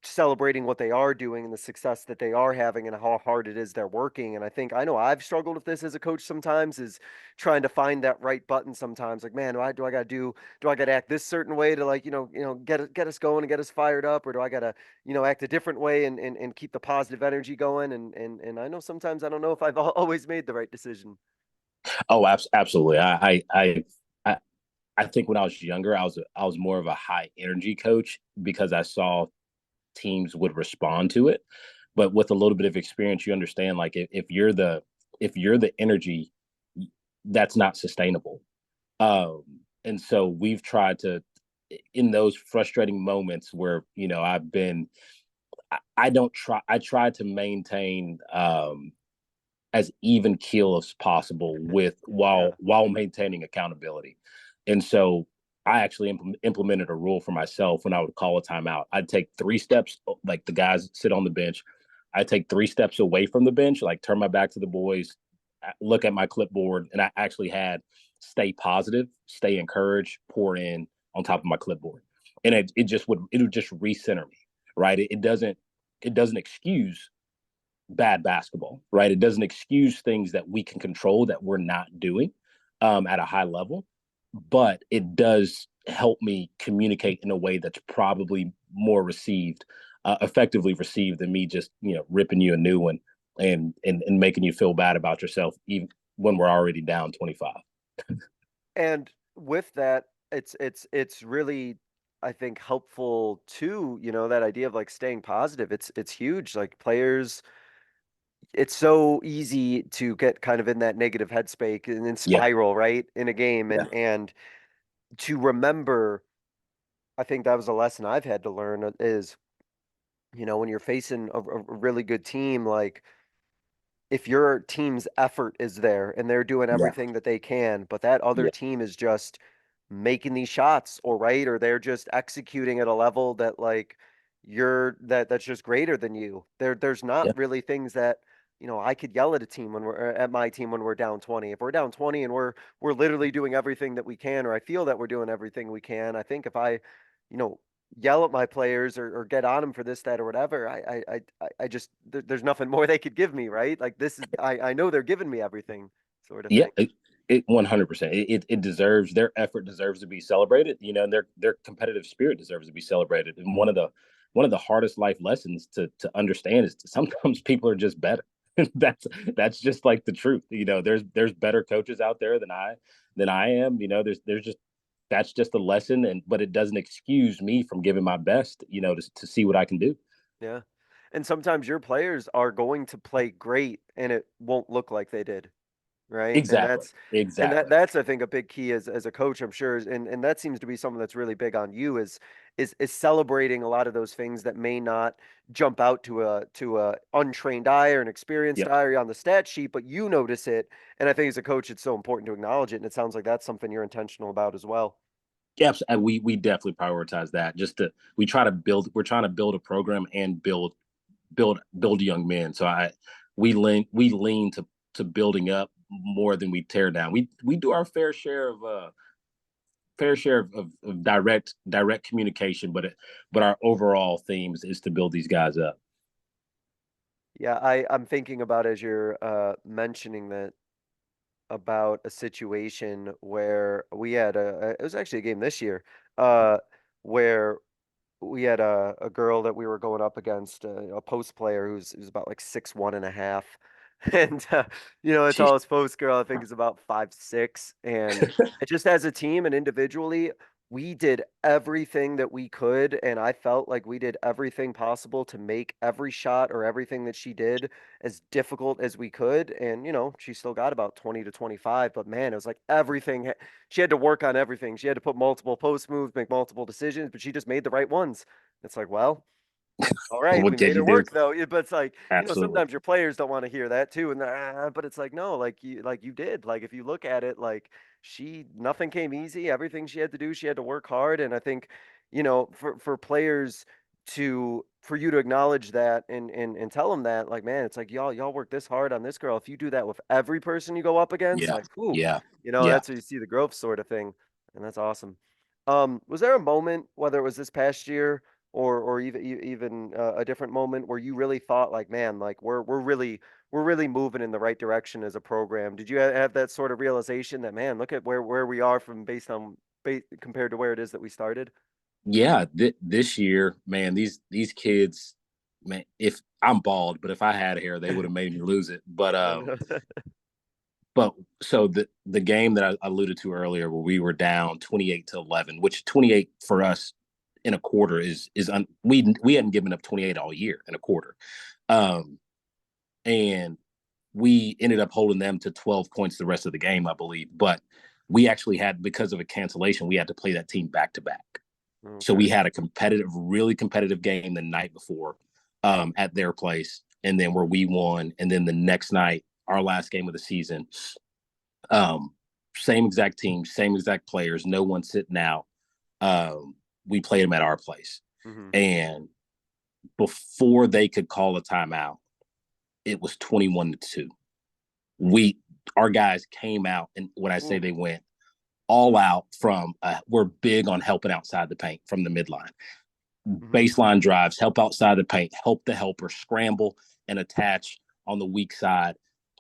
celebrating what they are doing and the success that they are having and how hard it is they're working. And I know I've struggled with this as a coach sometimes, is trying to find that right button sometimes. Like, man, do I got to act this certain way to like, get us going and get us fired up, or do I got to, act a different way and keep the positive energy going? And I know sometimes I don't know if I've always made the right decision. Oh, absolutely. I I think when I was younger, I was more of a high energy coach because I saw teams would respond to it. But with a little bit of experience, you understand, like, if you're the energy, that's not sustainable. Um, and so we've tried to, in those frustrating moments where, I don't try I try to maintain as even keel as possible with Yeah. while maintaining accountability. And so I actually implemented a rule for myself. When I would call a timeout, I'd take 3 steps, like the guys sit on the bench. I take 3 steps away from the bench, like turn my back to the boys, look at my clipboard, and I actually had stay positive, stay encouraged, pour in on top of my clipboard. And it would just recenter me, right? It doesn't excuse bad basketball, right? It doesn't excuse things that we can control that we're not doing at a high level, but it does help me communicate in a way that's probably more effectively received than me just ripping you a new one and making you feel bad about yourself even when we're already down 25. And with that, it's really, I think, helpful too, that idea of like staying positive. It's huge. Like players, it's so easy to get kind of in that negative headspace and then Yeah, spiral, right, in a game. yeah, And to remember, I think that was a lesson I've had to learn is, when you're facing a really good team, like if your team's effort is there and they're doing yeah, everything that they can, but that other yeah, team is just making these shots or they're just executing at a level that like that's just greater than you. There's yeah, not really things that, I could yell at a team when we're at my team when we're down 20. If we're down 20 and we're literally doing everything that we can, or I feel that we're doing everything we can, I think if I, you know, yell at my players or get on them for this, that, or whatever. I just there's nothing more they could give me, right? Like this is I know they're giving me everything, sort of yeah. thing. It 100%. It deserves their effort deserves to be celebrated. And their competitive spirit deserves to be celebrated. And one of the hardest life lessons to understand is sometimes people are just better. That's just like the truth. There's better coaches out there than I am. There's just that's just a lesson, but it doesn't excuse me from giving my best. To see what I can do. Yeah, and sometimes your players are going to play great, and it won't look like they did. Right? And Exactly. that's and that Exactly. that's I think a big key as a coach, I'm sure, and that seems to be something that's really big on you is celebrating a lot of those things that may not jump out to a untrained eye or an experienced Yep. eye or on the stat sheet, but you notice it. And I think as a coach, it's so important to acknowledge it. And it sounds like that's something you're intentional about as well. Yes, and we definitely prioritize that. We're trying to build a program and build young men. So we lean to building up more than we tear down. We do our fair share of direct communication, but our overall themes is to build these guys up. Yeah, I'm thinking about as you're mentioning that about a situation where we had it was actually a game this year, where we had a girl that we were going up against, a post player who's about like 6'1.5", and the Jeez. tallest post girl I think is about 5'6", and it just as a team and individually, we did everything that we could, and I felt like we did everything possible to make every shot or everything that she did as difficult as we could, and she still got about 20 to 25, but man, it was like everything. She had to work on everything. She had to put multiple post moves, make multiple decisions, but she just made the right ones. It's like, well, all right, we What can made you her do? work though. But it's like, Absolutely. sometimes your players don't want to hear that too. And but it's like, no, like you did. Like if you look at it, like nothing came easy. Everything she had to do, she had to work hard. And I think, for players for you to acknowledge that and tell them that, like, man, it's like y'all work this hard on this girl. If you do that with every person you go up against, Yeah. like, whoo, Yeah. Yeah. that's where you see the growth sort of thing. And that's awesome. Was there a moment, whether it was this past year or even a different moment where you really thought like, man, like we're really moving in the right direction as a program? Did you have that sort of realization that, man, look at where we are from based on compared to where it is that we started? Yeah. This year, man, these kids, man, if I'm bald, but if I had hair, they would have made me lose it. But Oh, no. But so the game that I alluded to earlier, where we were down 28-11, which 28 for us in a quarter we hadn't given up 28 all year in a quarter, um, and we ended up holding them to 12 points the rest of the game, I believe. But we actually had, because of a cancellation, we had to play that team back to back. So Okay. we had a really competitive game the night before, at their place, and then where we won, and then the next night, our last game of the season, um, same exact team, same exact players, no one sitting out. Um, we played them at our place, Hmm. and before they could call a timeout, it was 21-2. We our guys came out, and when I say Ooh. they went all out we're big on helping outside the paint from the midline. Hmm. Baseline drives, help outside the paint, help the helper, scramble and attach on the weak side.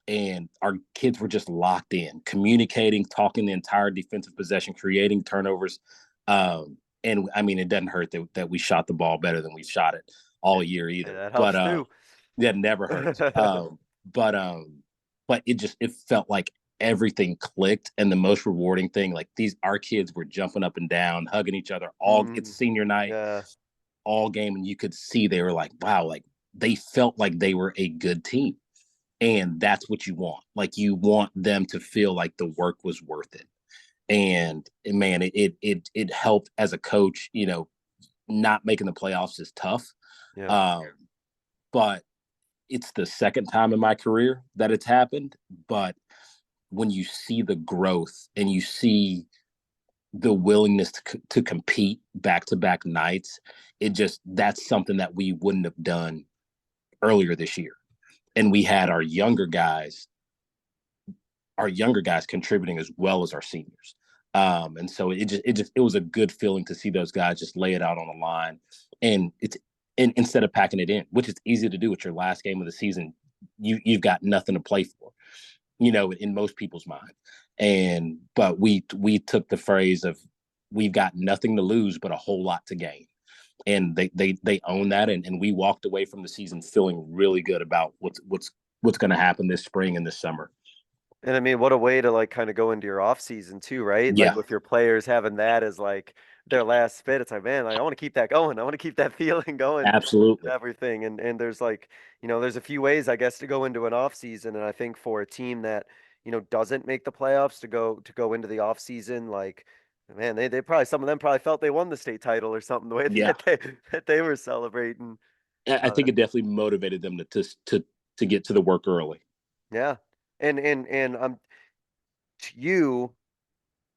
And our kids were just locked in, communicating, talking the entire defensive possession, creating turnovers. And I mean, it doesn't hurt that we shot the ball better than we shot it all year Hey, either. that But helps too. that never hurts. But but it felt like everything clicked, and the most rewarding thing, like our kids were jumping up and down, hugging each other. It's Mm, senior night, yeah. all game, and you could see they were like, wow, like they felt like they were a good team. And that's what you want. Like, you want them to feel like the work was worth it. And man, it helped as a coach. Not making the playoffs is tough. Yeah. But it's the second time in my career that it's happened. But when you see the growth and you see the willingness to compete back to back nights, that's something that we wouldn't have done earlier this year. And we had our younger guys contributing as well as our seniors. And so it was a good feeling to see those guys just lay it out on the line. And instead of packing it in, which is easy to do at your last game of the season, you've got nothing to play for, in most people's mind. But we took the phrase of, we've got nothing to lose but a whole lot to gain. And they own that, and we walked away from the season feeling really good about what's going to happen this spring and this summer. And I mean, what a way to like kind of go into your off season too, right? Like Yeah, with your players having that as like their last spit. It's like, man, like I want to keep that going. I want to keep that feeling going and absolutely. everything. And there's like, there's a few ways I guess to go into an off season. And I think for a team that, doesn't make the playoffs to go into the off season, like man, they probably some of them probably felt they won the state title or something the way Yeah, that they were celebrating. I Uh, think it definitely motivated them to get to the work early. yeah. And you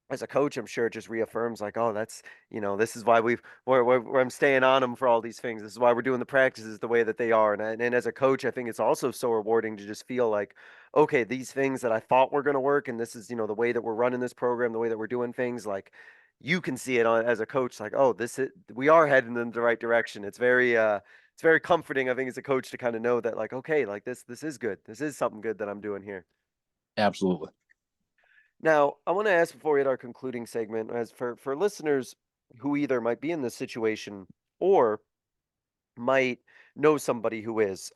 as a coach, I'm sure it just reaffirms like, oh, that's, this is why where I'm staying on them for all these things. This is why we're doing the practices the way that they are. And as a coach, I think it's also so rewarding to just feel like, okay, these things that I thought were going to work, and this is, the way that we're running this program, the way that we're doing things, like you can see it as a coach, like, oh, we are heading in the right direction. It's very comforting, I think, as a coach to kind of know that like, okay, like this is good. This is something good that I'm doing here. Absolutely. Now, I want to ask before we hit our concluding segment, as for listeners who either might be in this situation or might know somebody who is.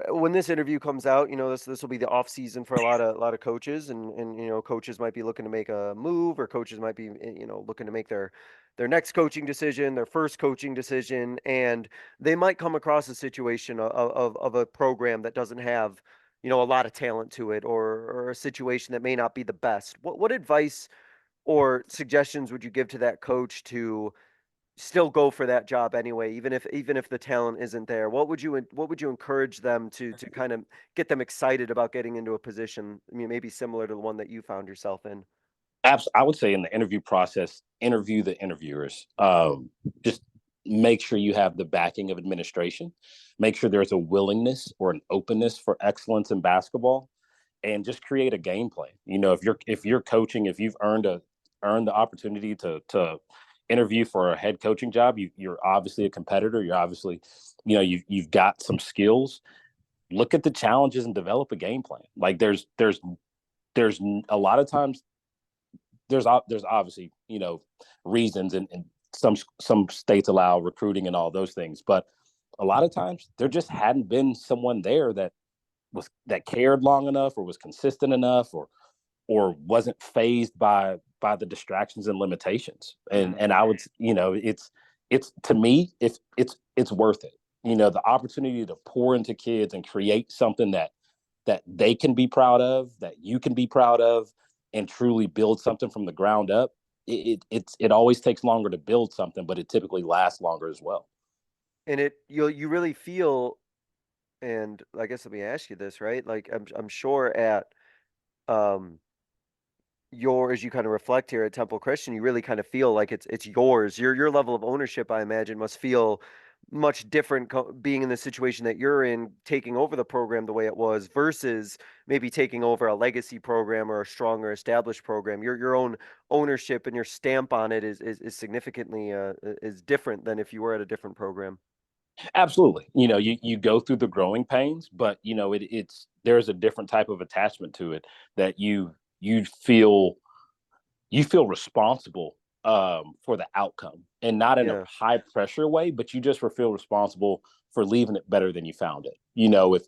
When this interview comes out, this will be the off season for a lot of coaches, and coaches might be looking to make a move, or coaches might be looking to make their next coaching decision, their first coaching decision, and they might come across a situation of a program that doesn't have a lot of talent to it, or a situation that may not be the best. What advice or suggestions would you give to that coach to still go for that job anyway, even if the talent isn't there? What would you encourage them to kind of get them excited about getting into a position? I mean, maybe similar to the one that you found yourself in. I would say in the interview process, interview the interviewers. Just make sure you have the backing of administration. Make sure there's a willingness or an openness for excellence in basketball, and just create a game plan. If you're coaching, if you've earned the opportunity to interview for a head coaching job, you're obviously a competitor. You're obviously, you've got some skills. Look at the challenges and develop a game plan. Like, there's a lot of times there's obviously reasons, and some states allow recruiting and all those things, but a lot of times there just hadn't been someone there that cared long enough, or was consistent enough, or wasn't phased by the distractions and limitations. and Mhm. and I would, it's to me, if it's worth it. The opportunity to pour into kids and create something that they can be proud of, that you can be proud of, and truly build something from the ground up. It always takes longer to build something, but it typically lasts longer as well. And you really feel, and I guess let me ask you this, right? Like I'm sure at um as you kind of reflect here at Temple Christian, you really kind of feel like it's yours. Your level of ownership, I imagine, must feel much different being in the situation that you're in, taking over the program the way it was versus maybe taking over a legacy program or a stronger established program. Your own ownership and your stamp on it is significantly is different than if you were at a different program. Absolutely. You go through the growing pains, but it's there's a different type of attachment to it, that you feel responsible for the outcome, and not in a Yeah. high pressure way, but you just feel responsible for leaving it better than you found it. If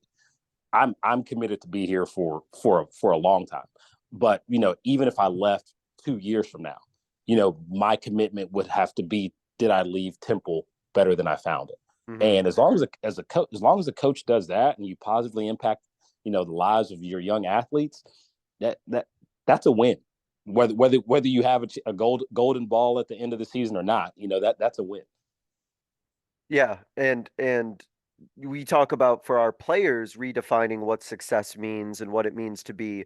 I'm committed to be here for a long time, but even if I left 2 years from now, my commitment would have to be, did I leave Temple better than I found it? Hmm. And as long as a coach does that, and you positively impact the lives of your young athletes, that's a win. Whether you have a golden ball at the end of the season or not, that's a win. Yeah, and we talk about for our players redefining what success means and what it means to be,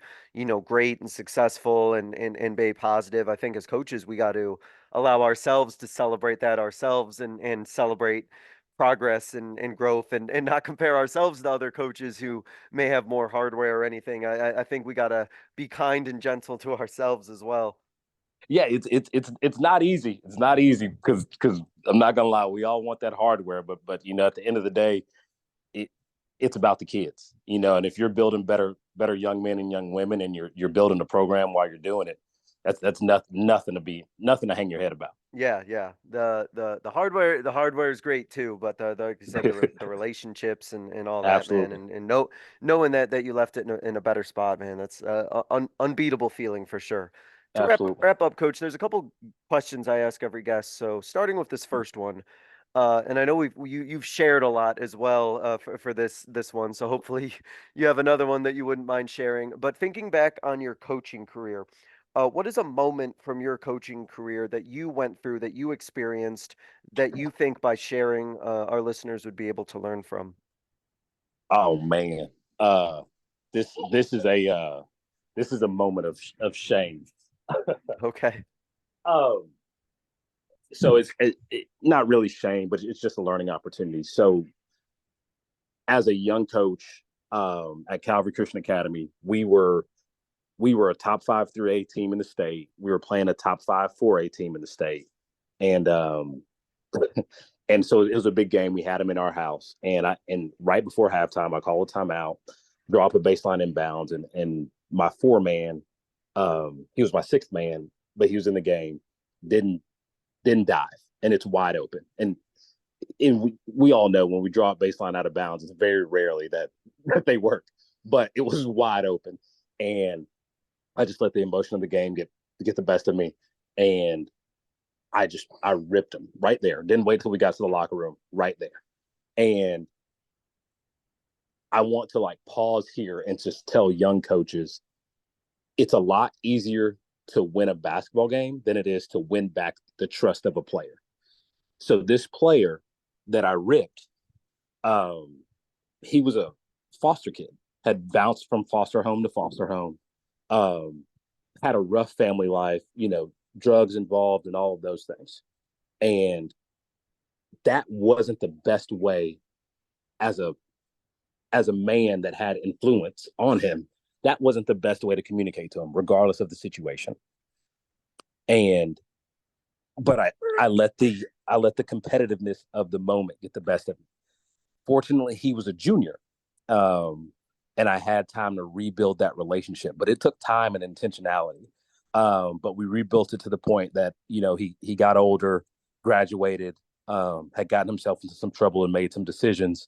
great and successful and be positive. I think as coaches, we got to allow ourselves to celebrate that ourselves and celebrate progress and growth and not compare ourselves to other coaches who may have more hardware or anything. I think we got to be kind and gentle to ourselves as well. Yeah, it's not easy. It's not easy because I'm not gonna lie, we all want that hardware, but at the end of the day, it it's about the kids, and if you're building better young men and young women, and you're building a program while you're doing it, that's nothing to hang your head about. Yeah, yeah. The hardware is great too, but like you said, the relationships and all that, man, Absolutely, and knowing that you left it in a better spot, man, that's unbeatable feeling for sure. To absolutely. wrap up, Coach, there's a couple questions I ask every guest. So starting with this first one, and I know you've shared a lot as well for this one, so hopefully you have another one that you wouldn't mind sharing. But thinking back on your coaching career. What is a moment from your coaching career that you went through, that you experienced, that you think by sharing, our listeners would be able to learn from? Oh man, uh, this is a moment of shame. Okay. Um, so not really shame, but it's just a learning opportunity. So as a young coach at Calvary Christian Academy, we were a top 5 3A team in the state. We were playing a top 5 4A team in the state, and and so it was a big game. We had them in our house, and right before halftime, I call a timeout, drop a baseline inbounds, and my 4 man, he was my 6th man, but he was in the game, didn't didn't dive, and it's wide open, and we all know when we drop baseline out of bounds, it's very rarely that they work, but it was wide open, and I just let the emotion of the game get the best of me, and I ripped him right there. Didn't wait till we got to the locker room. Right there, and I want to like pause here and just tell young coaches it's a lot easier to win a basketball game than it is to win back the trust of a player. So this player that I ripped, um, he was a foster kid, had bounced from foster home to foster home, um, had a rough family life, drugs involved and all of those things. And that wasn't the best way as a man that had influence on him. That wasn't the best way to communicate to him, regardless of the situation. And but I let the competitiveness of the moment get the best of him. Fortunately, he was a junior, um, and I had time to rebuild that relationship. But it took time and intentionality. But we rebuilt it to the point that he got older, graduated, had gotten himself into some trouble and made some decisions.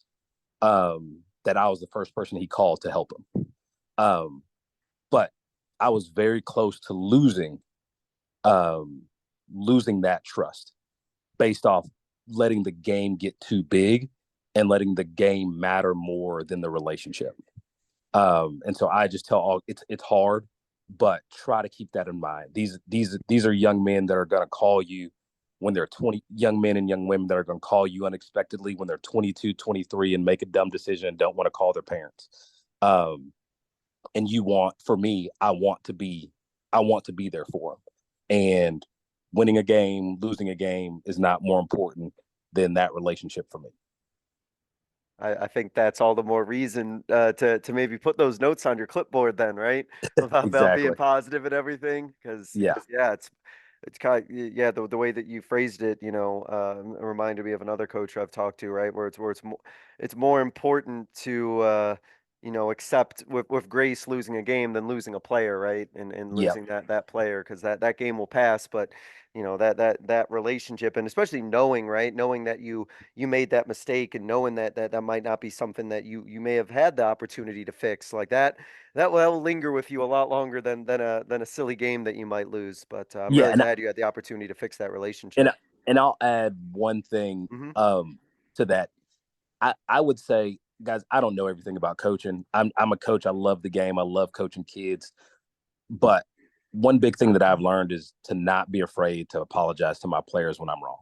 That I was the first person he called to help him. Um, but I was very close to um, losing that trust based off letting the game get too big and letting the game matter more than the relationship. And so I just tell all it's hard, but try to keep that in mind. These are young men that are going to call you when they're 20, young men and young women that are going to call you unexpectedly when they're 22, 23 and make a dumb decision and don't want to call their parents. And for me, I want to be there for them. And winning a game, losing a game is not more important than that relationship for me. I think that's all the more reason to maybe put those notes on your clipboard then, right? About being Exactly. positive and everything, because Yeah. yeah, it's kind of, yeah, the way that you phrased it, reminded me of another coach I've talked to, right, where it's more important to accept with grace losing a game than losing a player, right, and Yeah. losing that player, because that game will pass, but that relationship, and especially knowing, right, knowing that you made that mistake, and knowing that might not be something that you may have had the opportunity to fix, like that will linger with you a lot longer than a silly game that you might lose. But I'm Yeah. really And glad you had the opportunity to fix that and relationship. and I'll add one thing Hmm. to that. I would say guys, I don't know everything about coaching. I'm a coach. I love the game. I love coaching kids. But one big thing that I've learned is to not be afraid to apologize to my players when I'm wrong,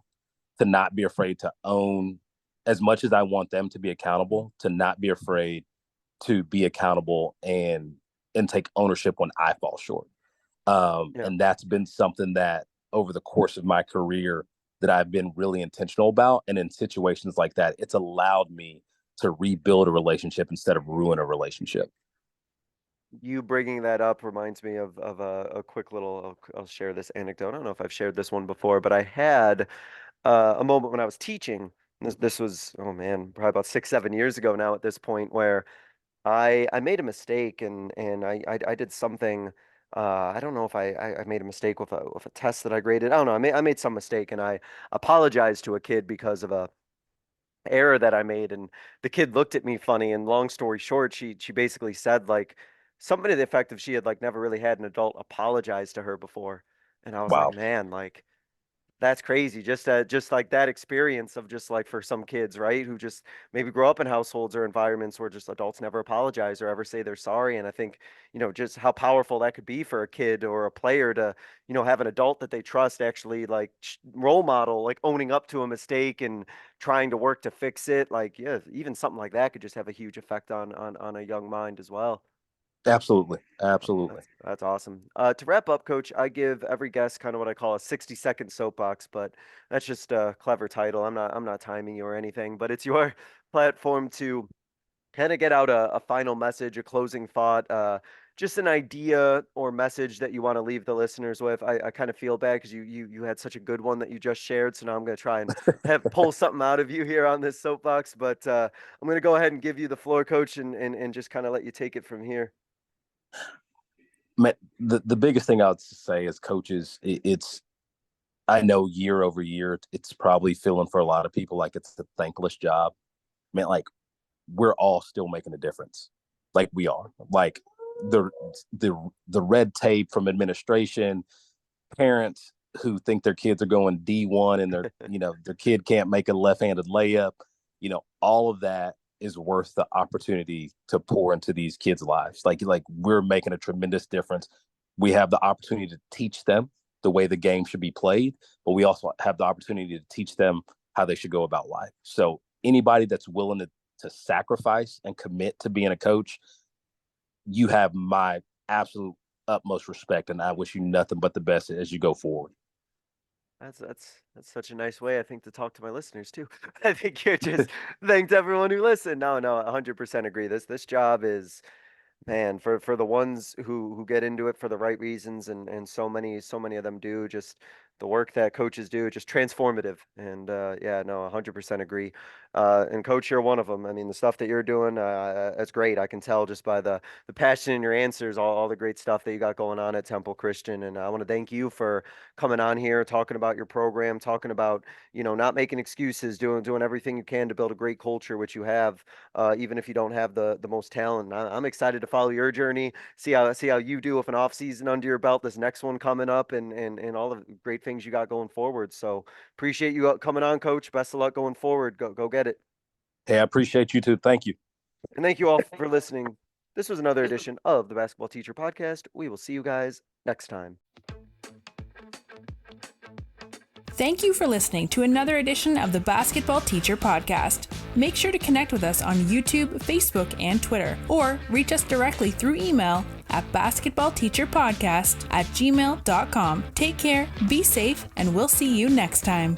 to not be afraid to own, as much as I want them to be accountable, to not be afraid to be accountable and take ownership when I fall short. And that's been something that over the course of my career that I've been really intentional about. And in situations like that, it's allowed me to rebuild a relationship instead of ruin a relationship. You bringing that up reminds me of a quick little. I'll share this anecdote. I don't know if I've shared this one before, but I had a moment when I was teaching. This was, oh man, probably about 6, 7 years ago now at this point, where I made a mistake and I did something. I don't know if I made a mistake with a test that I graded. I don't know. I made some mistake and I apologized to a kid because of a error that I made, and the kid looked at me funny. And long story short, she basically said like something to the effect of she had like never really had an adult apologize to her before, and I was like, Wow. man, like that's crazy. Just like that experience of just like for some kids, right, who just maybe grow up in households or environments where just adults never apologize or ever say they're sorry. And I think, just how powerful that could be for a kid or a player to, have an adult that they trust actually like role model, like owning up to a mistake and trying to work to fix it. Like, yeah, even something like that could just have a huge effect on a young mind as well. Absolutely. Oh, Absolutely. that's awesome. To wrap up, Coach, I give every guest kind of what I call a 60-second soapbox, but that's just a clever title. I'm not timing you or anything, but it's your platform to kind of get out a final message, a closing thought, just an idea or message that you want to leave the listeners with. I kind of feel bad because you had such a good one that you just shared, so now I'm going to try and pull something out of you here on this soapbox. But I'm going to go ahead and give you the floor, Coach, and just kind of let you take it from here. The biggest thing I would say as coaches, it's, I know year over year, it's probably feeling for a lot of people like it's a thankless job. Man, like we're all still making a difference. Like we are. Like the the red tape from administration, parents who think their kids are going D1 and their kid can't make a left-handed layup, all of that is worth the opportunity to pour into these kids' lives. Like we're making a tremendous difference. We have the opportunity to teach them the way the game should be played, but we also have the opportunity to teach them how they should go about life. So anybody that's willing to sacrifice and commit to being a coach, you have my absolute utmost respect, and I wish you nothing but the best as you go forward. That's such a nice way, I think, to talk to my listeners too. I think you're just thanked everyone who listened. No, 100% agree. This job is, man, for the ones who get into it for the right reasons, and so many of them do, just the work that coaches do, just transformative. And yeah, no, 100% agree. And Coach, you're one of them. I mean, the stuff that you're doing, that's great. I can tell just by the passion in your answers, all the great stuff that you got going on at Temple Christian. And I want to thank you for coming on here, talking about your program, talking about, not making excuses, doing everything you can to build a great culture, which you have, even if you don't have the most talent. I'm excited to follow your journey, see how you do with an off season under your belt, this next one coming up, and all the great things you got going forward. So appreciate you coming on, Coach. Best of luck going forward. Go get it. Hey, I appreciate you too. Thank you. And thank you all for listening. This was another edition of the Basketball Teacher Podcast. We will see you guys next time. Thank you for listening to another edition of the Basketball Teacher Podcast. Make sure to connect with us on YouTube, Facebook, and Twitter, or reach us directly through email at basketballteacherpodcast@gmail.com. Take care, be safe, and we'll see you next time.